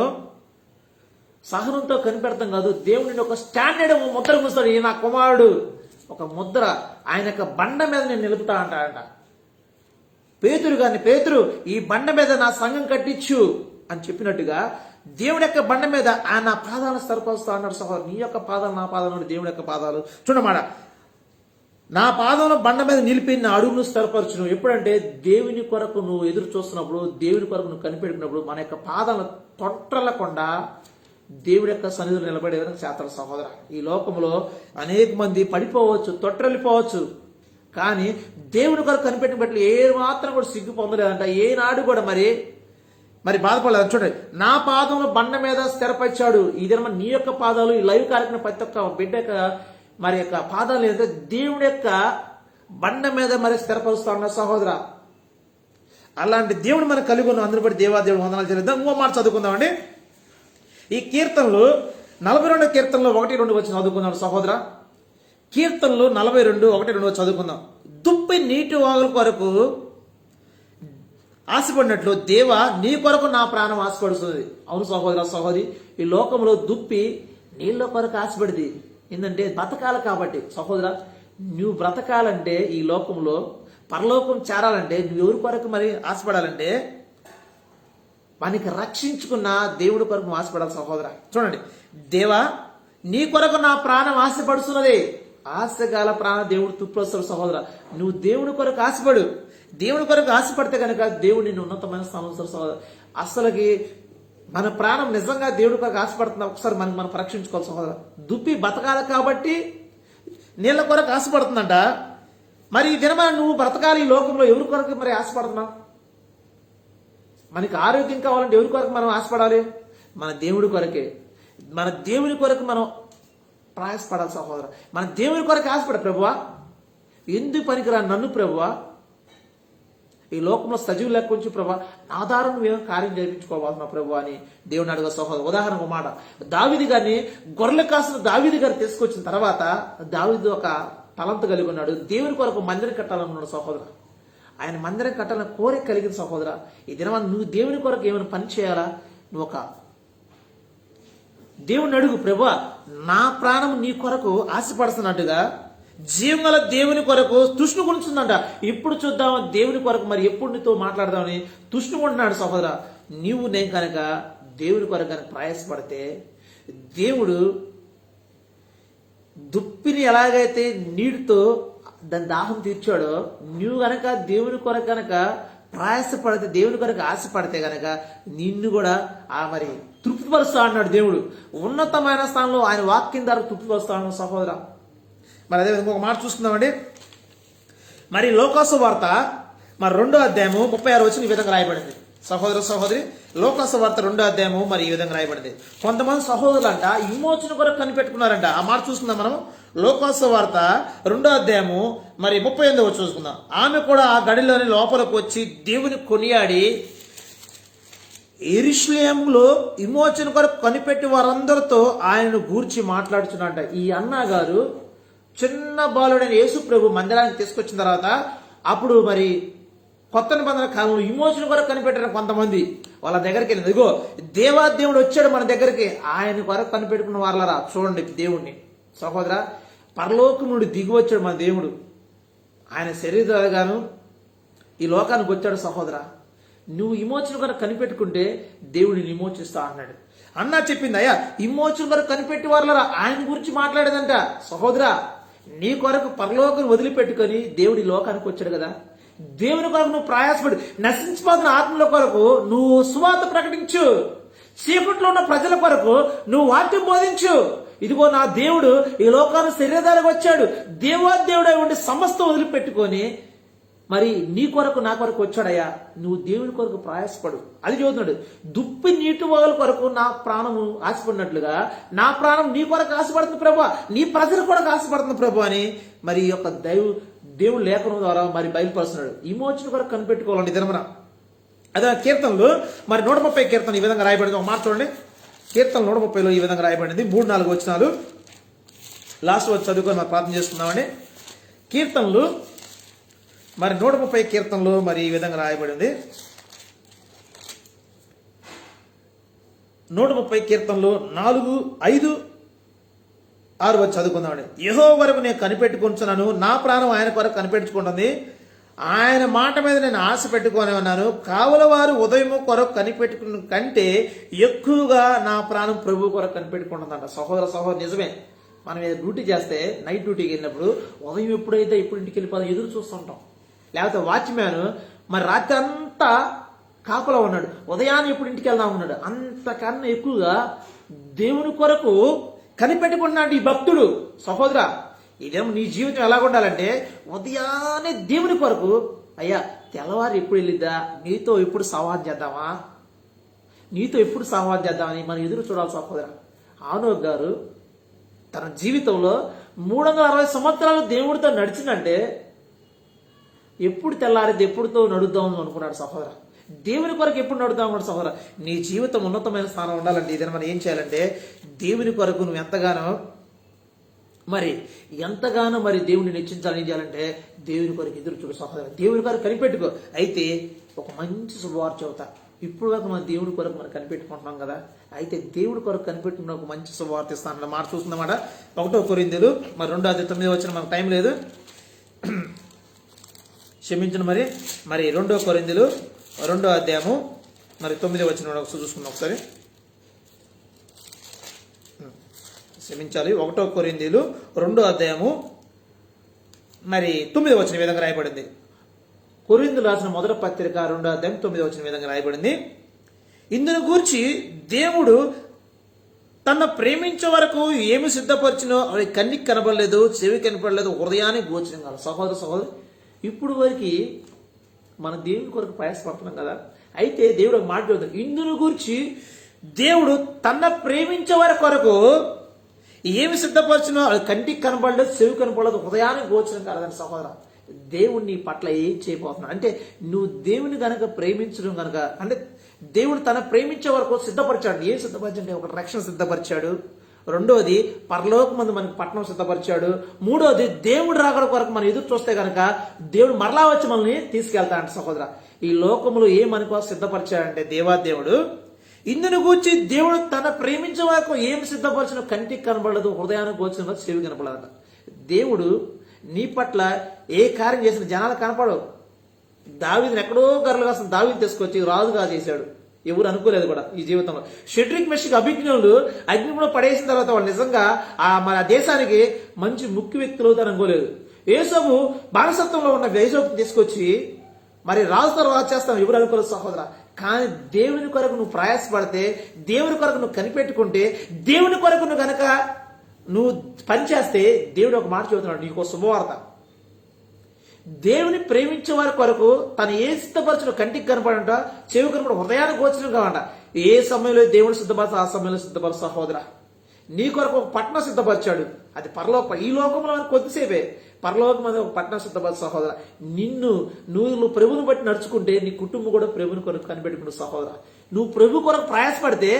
సహనంతో కనిపెడతాం కాదు, దేవుడిని ఒక స్టాండర్డ్ ముద్ర కూస్తాడు. ఈ నా కుమారుడు ఒక ముద్ర, ఆయన యొక్క బండ మీద నేను నిలుపుతా అంట. పేతురు గారిని, పేతురు ఈ బండ మీద నా సంఘం కట్టించు అని చెప్పినట్టుగా దేవుడి యొక్క బండ మీద ఆయన పాదాలను స్థిరపరుస్తా అన్నాడు. సహోదరు, నీ యొక్క పాదాలు నా పాదాలు దేవుడి యొక్క పాదాలు చూడమాట. నా పాదంలో బండ మీద నిలిపి నా అడుగును స్థిరపరచును. ఎప్పుడంటే దేవుని కొరకు నువ్వు ఎదురు చూస్తున్నప్పుడు, దేవుని కొరకు నువ్వు కనిపెట్టినప్పుడు మన యొక్క పాదాలను తొట్రలకుండా దేవుడి యొక్క సన్నిధిలో నిలబడే విధంగా చేస్తారు. సహోదర, ఈ లోకంలో అనేక మంది పడిపోవచ్చు, తొట్రలిపోవచ్చు, కానీ దేవుని కొరకు కనిపెట్టిన బట్టి ఏ మాత్రం కూడా సిగ్గు పొందలేదంట. ఏనాడు కూడా మరి బాధపడలేదు. చూడండి, నా పాదంలో బండ మీద స్థిరపరిచాడు. ఈ దిన నీ యొక్క పాదాలు, ఈ లైవ్ కార్యక్రమం ప్రతి ఒక్క బిడ్డ యొక్క మరి యొక్క పాదాలు ఏదైతే దేవుడి యొక్క బండ మీద మరి స్థిరపరుస్తా ఉన్న సహోదర. అలాంటి దేవుడు మనకు కలిగి ఉన్నాం. అందరూ బట్టి దేవాదేవుడు వందనాలు చెల్లిద్దాం. ఇంకో మాట చదువుకుందామండి. ఈ కీర్తనలు 42 కీర్తనలో 1-2 వచ్చి చదువుకుందాం సహోదర. కీర్తనలు 42 1-2 చదువుకుందాం. దుప్పి నీటి వాగుల కొరకు ఆశపడినట్లు దేవా నీ కొరకు నా ప్రాణం ఆశపడుతుంది. అవును సహోదర, సహోదరి, ఈ లోకంలో దుప్పి నీళ్ళ కొరకు ఆశపడింది. ఏంటంటే బ్రతకాలి కాబట్టి. సహోదర, నువ్వు బ్రతకాలంటే ఈ లోకంలో పరలోకం చేరాలంటే నువ్వు ఎవరి కొరకు మరి ఆశపడాలంటే మనకి రక్షించుకున్న దేవుడి కొరకు ఆశపడాలి. సహోదర చూడండి, దేవా నీ కొరకు నా ప్రాణం ఆశపడుతున్నదే. ఆశగాల ప్రాణ దేవుడు తుప్పొస్తాడు. సహోదర, నువ్వు దేవుడి కొరకు ఆశపడు. దేవుడి కొరకు ఆశపడితే కనుక దేవుడు నిన్ను ఉన్నతమైన స్థానం సహోదర. అసలుకి మన ప్రాణం నిజంగా దేవుడి కొరకు ఆశపడుతున్నా ఒకసారి మనం పరీక్షించుకోవాలి సహోదర. దుప్పి బతకాలి కాబట్టి నీళ్ళ కొరకు ఆశపడుతుందంట. మరి ఈ దినమా నువ్వు బ్రతకాలి ఈ లోకంలో ఎవరి కొరకు మరి ఆశపడుతున్నావు? మనకి ఆరోగ్యం కావాలంటే ఎవరి కొరకు మనం ఆశపడాలి? మన దేవుడి కొరకే. మన దేవుని కొరకు మనం ప్రయాసపడాలి సహోదర. మన దేవుని కొరకు ఆశపడ, ప్రభువా ఎందుకు పనికిరా నన్ను ప్రభువా ఈ లోకంలో సజీవు లెక్క ఉంచి ప్రభువా ఆధారం నువ్వేమో కార్యం జరిపించుకోవాలన్నా ప్రభువా అని దేవుని అడుగు సహోదర. ఉదాహరణ ఒక మాట, దావీదు గారిని గొర్రెలు కాసిన దావీదు గారు తీసుకొచ్చిన తర్వాత దావీదు ఒక తలంత కలిగి ఉన్నాడు. దేవుని కొరకు మందిరం కట్టాలనున్నాడు సహోదర. ఆయన మందిరం కట్టాలని కోరిక కలిగింది సహోదరా. ఈ దినం నువ్వు దేవుని కొరకు ఏమైనా పని చేయాలా? నువ్వు ఒక దేవుని అడుగు, ప్రభువా నా ప్రాణం నీ కొరకు ఆశపడుతున్నట్టుగా జీవగల దేవుని కొరకు తుష్ణుకుంటుందంట. ఇప్పుడు చూద్దాం దేవుని కొరకు మరి ఎప్పుడు నీతో మాట్లాడదామని తుష్ణుకుంటున్నాడు సహోదరా. నీవు నేను కనుక దేవుని కొరకు కనుక ప్రయాసపడితే దేవుడు దుప్పిని ఎలాగైతే నీటితో దాని దాహం తీర్చాడో, నువ్వు గనక దేవుని కొరకు కనుక ప్రయాసపడితే, దేవుని కొరకు ఆశపడితే గనక నిన్ను కూడా మరి తృప్తిపరుస్తా అన్నాడు దేవుడు. ఉన్నతమైన స్థానంలో ఆయన వాక్యం ద్వారా తృప్తిపరుస్తా అన్నాడు సహోదర. మరి అదే ఇంకొక మాట చూసుకుందామండి. మరి లోకాసు వార్త మరి 2వ అధ్యాయము 36 వచనం ఈ విధంగా రాయబడింది. సహోదర సహోదరి, లోకాసు వార్త 2వ అధ్యాయము మరి ఈ విధంగా రాయబడింది. కొంతమంది సహోదరులు అంట విమోచన కొరకు కనిపెట్టుకున్నారంట. ఆ మాట చూసుకుందాం మనం. లోకాసు వార్త 2వ అధ్యాయము మరి 38వ వచనం చూసుకుందాం. ఆమె కూడా ఆ గడిలోని లోపలికి వచ్చి దేవుని కొనియాడి యెరూషలేములో విమోచన కొరకు కనిపెట్టి వారందరితో ఆయనను గూర్చి మాట్లాడుచున్నాడంట. ఈ అన్న గారు చిన్న బాలుడైన యేసు ప్రభు మందిరానికి తీసుకొచ్చిన తర్వాత అప్పుడు మరి కొత్త నిబంధన కాలంలో విమోచన కొరకు కనిపెట్టిన కొంతమంది వాళ్ళ దగ్గరికి వెళ్ళింది. ఇదిగో దేవాదేవుడు వచ్చాడు మన దగ్గరికి, ఆయన కొరకు కనిపెట్టుకున్న వాళ్ళరా చూడండి దేవుణ్ణి. సహోదర, పరలోకం నుండి దిగి వచ్చాడు మన దేవుడు. ఆయన శరీరాలుగాను ఈ లోకానికి వచ్చాడు. సహోదర, నువ్వు విమోచన కొరకు కనిపెట్టుకుంటే దేవుడిని విమోచిస్తా అన్నాడు. అన్నా చెప్పింది, అయ్యా విమోచన కొరకు కనిపెట్టి వాళ్ళరా ఆయన గురించి మాట్లాడేదంట. సహోదర, నీ కొరకు పరలోకం వదిలిపెట్టుకొని దేవుడి లోకానికి వచ్చాడు కదా. దేవుని కొరకు నువ్వు ప్రయాసపడి నశించిపోతున్న ఆత్మల కొరకు నువ్వు సువార్త ప్రకటించు. చీకట్లో ఉన్న ప్రజల కొరకు నువ్వు వాక్యం బోధించు. ఇదిగో నా దేవుడు ఈ లోకాన్ని శరీరాలకు వచ్చాడు, దేవాదేవుడై ఉండి సమస్త వదిలిపెట్టుకొని మరి నీ కొరకు నా కొరకు వచ్చాడయ్యా, నువ్వు దేవుని కొరకు ప్రయాసపడు. అది చదువుతున్నాడు. దుప్పి నీటి వాగుల కొరకు నా ప్రాణము ఆశపడినట్లుగా నా ప్రాణం నీ కొరకు ఆశపడుతుంది ప్రభు, నీ ప్రజల కొరకు ఆశపడుతుంది ప్రభు అని మరి ఈ యొక్క దేవుడు లేఖనం ద్వారా మరి బయలుపరుస్తున్నాడు. విమోచన కొరకు కనిపెట్టుకోవాలండి దినమున. అదే కీర్తనలు మరి 130 కీర్తన ఈ విధంగా రాయబడింది. ఒక మాట చూడండి. కీర్తన 130లో ఈ విధంగా రాయబడింది. 3-4 వచనాలు లాస్ట్ వచ్చి చదువుకొని మరి ప్రార్థన చేసుకుందామండి. కీర్తనలు మరి 130 కీర్తనలు మరి ఈ విధంగా రాయబడింది. 130 కీర్తనలు 4, 5, 6 వచ్చి చదువుకుందామండి. యెహోవా వరకు నేను కనిపెట్టుకుంటున్నాను, నా ప్రాణం ఆయన కొరకు కనిపెట్టుకుంటుంది. ఆయన మాట మీద నేను ఆశ పెట్టుకొని ఉన్నాను. కావల వారు ఉదయం కొరకు కనిపెట్టుకున్న కంటే ఎక్కువగా నా ప్రాణం ప్రభు కొరకు కనిపెట్టుకుంటుందంట. సహోదర నిజమే. మనం ఏదో డ్యూటీ చేస్తే నైట్ డ్యూటీకి వెళ్ళినప్పుడు ఉదయం ఎప్పుడైతే ఇప్పుడు ఇంటికి వెళ్ళిపోదా ఎదురు చూస్తుంటాం. లేకపోతే వాచ్మ్యాన్ మరి రాత్రి అంతా కాపలా ఉన్నాడు, ఉదయాన్నే ఎప్పుడు ఇంటికి వెళ్దాం ఉన్నాడు. అంతకన్నా ఎక్కువగా దేవుని కొరకు కనిపెట్టుకున్నాడు ఈ భక్తుడు. సహోదర, ఇదేమో నీ జీవితం ఎలా ఉండాలంటే ఉదయాన్నే దేవుని కొరకు, అయ్యా తెల్లవారు ఎప్పుడు వెళ్ళిద్దా, నీతో ఎప్పుడు సంవాదం చేద్దామా, నీతో ఎప్పుడు సంవాదం చేద్దామని మనం ఎదురు చూడాలి. సహోదర, ఆనోక్ గారు తన జీవితంలో 360 సంవత్సరాలు దేవుడితో నడిచిందంటే ఎప్పుడు తెల్లారిది ఎప్పుడుతో నడుద్దాం అనుకున్నాడు. సహోదర, దేవుని కొరకు ఎప్పుడు నడుద్దాం అనుకున్నాడు. సహోదర, నీ జీవితం ఉన్నతమైన స్థానం ఉండాలంటే ఇదని మనం ఏం చేయాలంటే దేవుని కొరకు నువ్వు ఎంతగానో మరి దేవుని నిశ్చించాలని ఏం చేయాలంటే దేవుని కొరకు ఎదురు చూడు. సహోదర, దేవుని కొరకు కనిపెట్టుకో. అయితే ఒక మంచి శుభవార్త చెబుతా. ఇప్పుడు దాకా మన దేవుని కొరకు మనం కనిపెట్టుకుంటున్నాం కదా, అయితే దేవుడి కొరకు కనిపెట్టుకున్న ఒక మంచి శుభవార్త ఇస్తాను మాట చూస్తుందన్నమాట. 1 కొరింథీయులు మరి 2:9 వచ్చిన మనకు టైం లేదు, క్షమించండి. మరి 2 కొరింథీయులు 2వ అధ్యాయము మరి 9 వచ్చిన చూసుకుందాం ఒకసారి. క్షమించాలి. 1 కొరింథీయులు 2వ అధ్యాయము మరి 9 వచ్చిన విధంగా రాయబడింది. కొరింథీయులు రాసిన మొదటి పత్రిక 2వ అధ్యాయం 9 వచ్చిన విధంగా రాయబడింది. ఇందును గూర్చి దేవుడు తన ప్రేమించే వరకు ఏమి సిద్ధపరిచినో అవి కన్నికి కనబడలేదు, చెవి కనపడలేదు, హృదయానికి గోచరం కాదు. సహోదరు, ఇప్పుడు వరకు మన దేవుని కొరకు ప్రయాసపడుతున్నాం కదా. అయితే దేవుడు ఒక మాట చెబుతాడు. ఇందును గురించి దేవుడు తన ప్రేమించే వారి కొరకు ఏమి సిద్ధపరిచినో అది కంటికి కనబడలేదు, చెవి కనపడలేదు, హృదయానికి గోచరం కాదని. సహోదర, దేవుడు నీ పట్ల ఏం చేయబోతున్నాడు అంటే నువ్వు దేవుని గనక ప్రేమించడం గనక అంటే దేవుడు తన ప్రేమించే వరకు సిద్ధపరిచాడు. ఏం సిద్ధపరిచాడు? ఒక రక్షణ సిద్ధపరిచాడు, రెండోది పరలోకమందు మనకి పట్టణం సిద్ధపరిచాడు. మూడోది దేవుడు రాకడ కొరకు మనం ఎదురు చూస్తే గనక దేవుడు మరలా వచ్చి మనల్ని తీసుకెళ్తాడంట. సహోదర, ఈ లోకములో ఏ మన కోసం సిద్ధపరిచాడంటే దేవాదేవుడు ఇందును గూర్చి దేవుడు తన ప్రేమించే వరకు ఏం సిద్ధపరిచిన కంటికి కనబడదు, హృదయానికి వచ్చిన చెవి కనపడదంట. దేవుడు నీ పట్ల ఏ కార్యం చేసిన జనాలు కనపడవు. దావీదుని ఎక్కడో గర్రలు కాసిన దావీదుని తీసుకొచ్చి రాజుగా చేశాడు. ఎవరు అనుకోలేదు కూడా ఈ జీవితంలో. షెడ్రిక్ మెషిక్ అభిజ్ఞులు అగ్నిలో పడేసిన తర్వాత వాళ్ళు నిజంగా మన దేశానికి మంచి ముఖ్య వ్యక్తులు అవుతారు అనుకోలేదు. యేసోబు బానిసత్వంలో ఉన్న యేసోబుని తీసుకొచ్చి మరి రాజుతో రాజు చేస్తాం ఎవరు అనుకోలేదు సహోదర. కానీ దేవుని కొరకు నువ్వు ప్రయాసపడితే, దేవుని కొరకు నువ్వు కనిపెట్టుకుంటే, దేవుని కొరకు నువ్వు గనక నువ్వు పనిచేస్తే దేవుడు ఒక మాట చెబుతున్నాడు, నీకు శుభవార్త. దేవుని ప్రేమించే వారి కొరకు తను ఏ సిద్ధపరచిన కంటికి కనపడంట, చెవి కనపడ, హృదయానికి గోచరం కావంట. ఏ సమయంలో దేవుడు సిద్ధపరచ ఆ సమయంలో సిద్ధపరచు సహోదర. నీ కొరకు ఒక పట్టణం సిద్ధపరిచాడు. అది ఈ లోకంలో కొద్దిసేపే, పరలోకం అనేది ఒక పట్టణం సిద్ధపరచు సహోదర. నువ్వు ప్రభుని బట్టి నడుచుకుంటే నీ కుటుంబం కూడా ప్రభుని కొరకు కనిపెట్టుకుంటు సహోదర. నువ్వు ప్రభు కొరకు ప్రయాసపడితే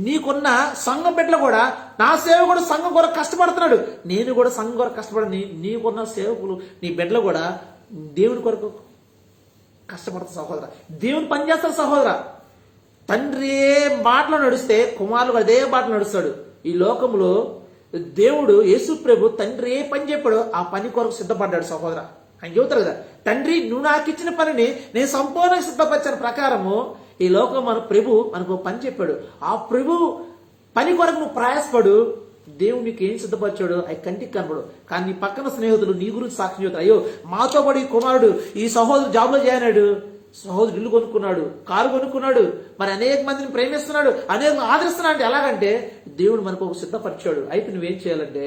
నీకున్న సంఘం బిడ్డలు కూడా, నా సేవకుడు సంఘం కొరకు కష్టపడుతున్నాడు, నేను కూడా సంఘం కొరకు కష్టపడి, నీకున్న సేవకులు నీ బిడ్డలు కూడా దేవుని కొరకు కష్టపడతారు సహోదర. దేవుని పనిచేస్తారు సహోదర. తండ్రి ఏ బాటలో నడిస్తే కుమారులు అదే బాటలో నడుస్తాడు. ఈ లోకంలో దేవుడు యేసు ప్రభు తండ్రి ఏ పని చెప్పాడో ఆ పని కొరకు సిద్ధపడ్డాడు సహోదర. ఆయన చెబుతారు కదా, తండ్రి నువ్వు నాకు ఇచ్చిన పనిని నేను సంపూర్ణంగా సిద్ధపరిచిన ప్రకారము ఈ లోకం ప్రభు మనకు పని చెప్పాడు. ఆ ప్రభు పని కొరకు నువ్వు ప్రయాసపడు. దేవుడు నీకు ఏం సిద్ధపరిచాడు అవి కంటికి కనబడు. కానీ నీ పక్కన స్నేహితులు నీ గురించి సాక్షి చెబుతారు, అయ్యో మాతో పాటు ఈ కుమారుడు ఈ సహోదరు జాబ్లో చేయనాడు, సహోదరుడు ఇల్లు కొనుక్కున్నాడు, కారు కొనుక్కున్నాడు, మరి అనేక మందిని ప్రేమిస్తున్నాడు, అనేక ఆదరిస్తున్నాడు. అంటే ఎలాగంటే దేవుడు మనకు ఒక సిద్ధపరిచాడు. అయితే నువ్వేం చేయాలంటే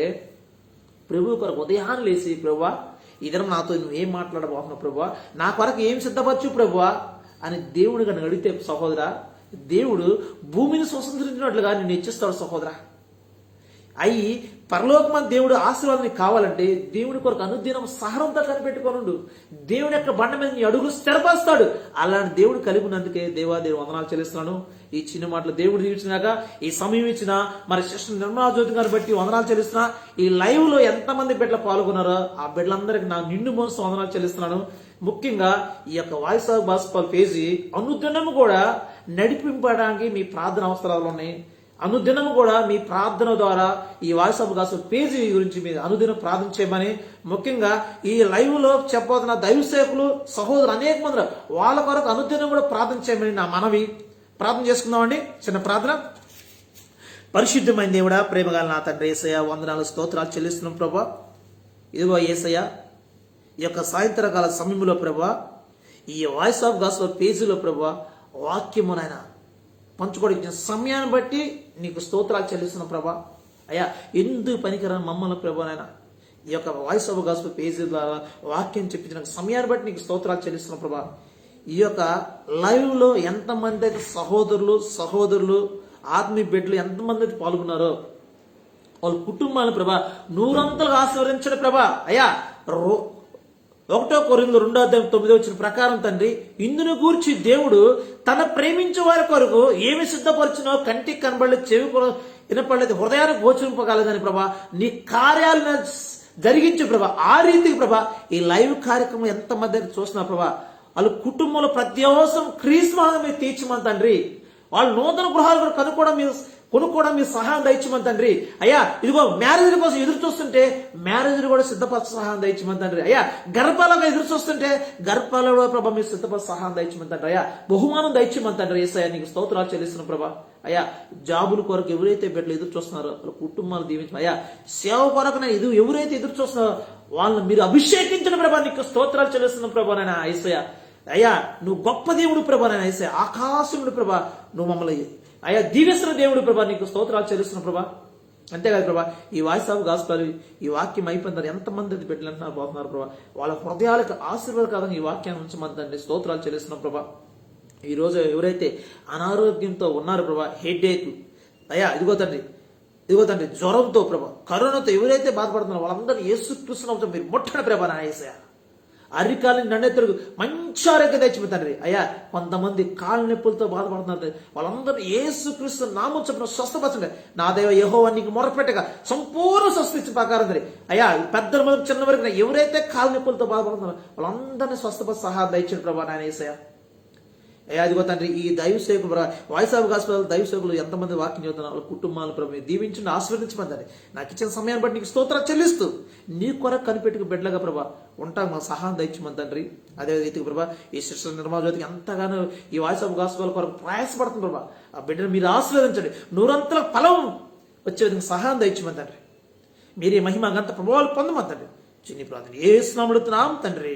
ప్రభు కొరకు ఉదయాన్ని లేచి, ప్రభువా ఈ దినం నాతో నువ్వేం మాట్లాడబోతున్నావు ప్రభువా, నా కొరకు ఏం సిద్ధపరచు ప్రభువా అని దేవుడు కనుక అడిగితే సహోదరా, దేవుడు భూమిని స్వతంత్రించినట్లుగా నిన్ను హెచ్చిస్తాడు సహోదరా. అయి పరలోకమైన దేవుడు ఆశీర్వాదం కావాలంటే దేవుని కొరకు అనుదినం సహనంతో కనిపెట్టుకోనుండు. దేవుని యొక్క బండ మీద నీ అడుగులు స్థిరపరుస్తాడు. అలాంటి దేవుడు కలిగి ఉన్నందుకే దేవాదేవి వందనాలు చెల్లిస్తున్నాను. ఈ చిన్న మాటలు దేవుడు దీవించినాక ఈ సమయం ఇచ్చిన మరి సిస్టర్ నిర్మలా జ్యోతి గారిని బట్టి వందనాలు చెల్లిస్తున్నా. ఈ లైవ్ లో ఎంతమంది బిడ్డలు పాల్గొన్నారో ఆ బిడ్డలందరికీ నా నిండు మనసు వందనాలు చెల్లిస్తున్నాను. ముఖ్యంగా ఈ యొక్క వాయిస్ ఆఫ్ గాస్పెల్ పేజీ అనుదినము కూడా నడిపింపడానికి మీ ప్రార్థన అవసరాలు ఉన్నాయి. అనుదినము కూడా మీ ప్రార్థన ద్వారా ఈ వాయిస్ ఆఫ్ గాస్పెల్ పేజీ గురించి మీరు అనుదినం ప్రార్థన చేయమని, ముఖ్యంగా ఈ లైవ్ లో చెప్పబోతున్న దైవ సేవకులు సహోదరులు అనేక మంది వాళ్ళ కొరకు అనుదినం కూడా ప్రార్థన చేయమని నా మనవి. ప్రార్థన చేసుకుందామండి. చిన్న ప్రార్థన. పరిశుద్ధమైన దేవుడా, ప్రేమగల నా తండ్రి యేసయ్య, వందనాలు స్తోత్రాలు చెల్లిస్తున్నాం ప్రభా. ఇదిగో యేసయ్య, ఈ యొక్క సాయంత్రకాల సమయంలో ప్రభా ఈ వాయిస్ ఆఫ్ గాస్పెల్ పేజీలో ప్రభా వాక్యము నాయన పంచుకోవడానికి సమయాన్ని బట్టి నీకు స్తోత్రాలు చెల్లిస్తున్నాం ప్రభా. అయ్యా ఎందుకు పనికిరాని మమ్మల్ని ప్రభా నాయన ఈ యొక్క వాయిస్ ఆఫ్ గాస్పెల్ పేజీ ద్వారా వాక్యం చెప్పించిన సమయాన్ని బట్టి నీకు స్తోత్రాలు చెల్లిస్తున్నాం ప్రభా. ఈ యొక్క లైవ్ లో ఎంతమంది అయితే సహోదరులు ఆత్మీయ బిడ్డలు ఎంతమంది అయితే పాల్గొన్నారో వాళ్ళ కుటుంబాలను ప్రభా నూరంతలుగా ఆశీర్వదించండి ప్రభా. అయ్యా 1 కొరింథీయులు 2:9 ప్రకారం తండ్రి, ఇందును గూర్చి దేవుడు తన ప్రేమించే వారి కొరకు ఏమి సిద్ధపరిచినో కంటికి కనబడలేదు, చెవి వినపడలేదు, హృదయానికి గోచరింపగలదని ప్రభా నీ కార్యాలను జరిగించు ప్రభా. ఆ రీతికి ప్రభా ఈ లైవ్ కార్యక్రమం ఎంతమంది చూస్తున్నా ప్రభా వాళ్ళు కుటుంబంలో ప్రతి అవసరం క్రీస్తుమాగా మీరు తీర్చమని తండ్రి. వాళ్ళు నూతన గృహాలు కూడా కొనుక్కోవడం మీ సహాయం దయచేయమని తండ్రి. అయ్యా ఇదిగో మ్యారేజ్ కోసం ఎదురు చూస్తుంటే మ్యారేజ్ కూడా సిద్ధపరచ సహాయం దయచేయమని తండ్రి. అయ్యా గర్భాలుగా ఎదురు చూస్తుంటే గర్భాలలో ప్రభా మీరు సిద్ధపరచ సహాయం దయచేయమని తండ్రి. అయ్యా బహుమానం దయచేయమని తండ్రి. యేసయ్య నీకు స్తోత్రాలు చెల్లిస్తున్న ప్రభా. అయ్యా జాబుల కొరకు ఎవరైతే బిడ్డలు ఎదురు చూస్తున్నారో వాళ్ళ కుటుంబాలు దీవించు. అయ్యా సేవ కొరకు ఎవరైతే ఎదురు చూస్తున్నారో వాళ్ళని మీరు అభిషేకించిన ప్రభా నీకు స్తోత్రాలు చెల్లిస్తున్న ప్రభా నాయన యేసయ్య. అయ్యా నువ్వు గొప్ప దేవుడు ప్రభా నాయన యేసయ్య, ఆకాశముడు ప్రభా నువ్వు మమ్మల్ని అయ్యా దీవిస్తున్న దేవుడు ప్రభా నీకు స్తోత్రాలు చెల్లిస్తున్న ప్రభా. అంతేకాదు ప్రభా ఈ వాయిస్ ఆఫ్ గాస్పెల్ ఈ వాక్యం అయిపోయినారు ఎంతమంది బిడ్డలు అంటున్నారు పోతున్నారు ప్రభా వాళ్ళ హృదయాలకు ఆశీర్వాదకరంగా ఈ వాక్యాన్ని ఉంచమంతండి. స్తోత్రాలు చెల్లిస్తున్నాం ప్రభా. ఈ రోజు ఎవరైతే అనారోగ్యంతో ఉన్నారు ప్రభా, హెడేక్ అయ్యా ఇదిగో తండ్రి జ్వరంతో ప్రభా, కరోనాతో ఎవరైతే బాధపడుతున్నారో వాళ్ళందరినీ యేసుక్రీస్తు నామములో మీరు ముట్టండి ప్రభా నా యేసయ్య. అరికాలని నన్నెత్తరు మంచి ఆరోగ్యం తెచ్చిపోయి తండ్రి. అయ్యా కొంతమంది కాళ్ళ నొప్పులతో బాధపడుతున్నారు, వాళ్ళందరూ యేసుక్రీస్తు నామం చొప్పున స్వస్థపరచండి. నా దేవ యెహోవా నీకు మొరపెట్టగా సంపూర్ణ స్వస్థ ఇచ్చిన ప్రకారం తండ్రి. అయ్యా పెద్దల మొదలు చిన్న వరకు ఎవరైతే కాళ్ళ నొప్పులతో బాధపడుతున్నారో వాళ్ళందరినీ స్వస్థపరిచి సహాయం దయచేయండి ప్రభా నాయన యేసయ్యా. అదిగో తండ్రి ఈ దైవ సేవకులు వాయిస్ ఆఫ్ గాస్పెల్ దైవ సేవకులు ఎంతమంది వాక్యం చదువుతున్నారు, వాళ్ళ కుటుంబాలను ప్రభు దీవించండి, ఆశీర్వదించమని తండ్రి. నాకు ఇచ్చిన సమయాన్ని బట్టి నీకు స్తోత్రాలు చెల్లిస్తూ నీ కొరకు కనిపెట్టుకు బిడ్డలుగా ప్రభా ఉంటాం, మా సహాయం దయచేయమని తండ్రి. అదే రీతికి ప్రభా ఈ సిస్టర్ నిర్మల జ్యోతికి ఎంతగానో ఈ వాయిస్ ఆఫ్ గాస్పెల్ కొరకు ప్రయాసపడుతుంది ప్రభా. ఆ బిడ్డను మీరు ఆశీర్వదించండి, నూరంతల ఫలం వచ్చే విధంగా సహాయం దయచేయమని తండ్రి. మీరే మహిమ గంత ప్రభావాలు పొందమని తండ్రి. చిన్ని ప్రార్థన యేసు నామములో అడుగుతున్నాం తండ్రి,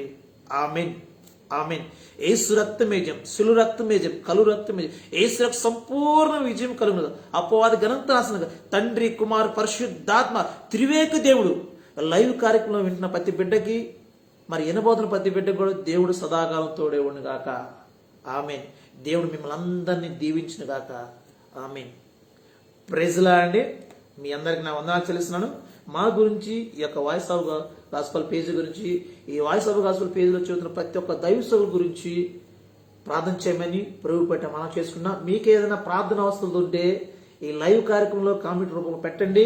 ఆమేన్ ఆమేన్. యేసు రక్తమేజం, సులు రక్తమేజం, కలు రక్తమేజం, యేసు రక్త సంపూర్ణ విజయం కలుగునది. అపవాది గనంత నాశనంగా తండ్రి కుమార్ పరిశుద్ధాత్మ త్రివేక దేవుడు లైవ్ కార్యక్రమం వింటున్న ప్రతి బిడ్డకి మరి ఎనబోతున్న ప్రతి బిడ్డకి కూడా దేవుడు సదాకాలం తోడే ఉండు గాక. ఆమేన్. దేవుడు మిమ్మల్ని అందరినీ దీవించిన గాక. ఆమేన్. ప్రైజ్లా అండి. మీ అందరికి నా వందనాలు చెల్లిస్తున్నాను. మా గురించి ఈ యొక్క వాయిస్ ఆఫ్ గాస్పెల్ పేజీ గురించి, ఈ వాయిస్ ఆఫ్ గాస్పెల్ పేజీలో చదువుతున్న ప్రతి ఒక్క దైవ సేవకుల గురించి ప్రార్థన చేయమని ప్రభు పెట్ట మనం చేసుకున్నా. మీకు ఏదైనా ప్రార్థన అవసరం ఉంటే ఈ లైవ్ కార్యక్రమంలో కామెంట్ రూపంలో పెట్టండి,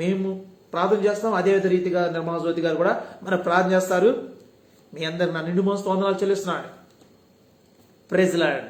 మేము ప్రార్థన చేస్తాం. అదే రీతిగా నిర్మలా జ్యోతి గారు కూడా మన ప్రార్థన చేస్తారు. మీ అందరికి నా నిండు మనసు వందనాలు చెల్లిస్తున్నాను. Praise lord.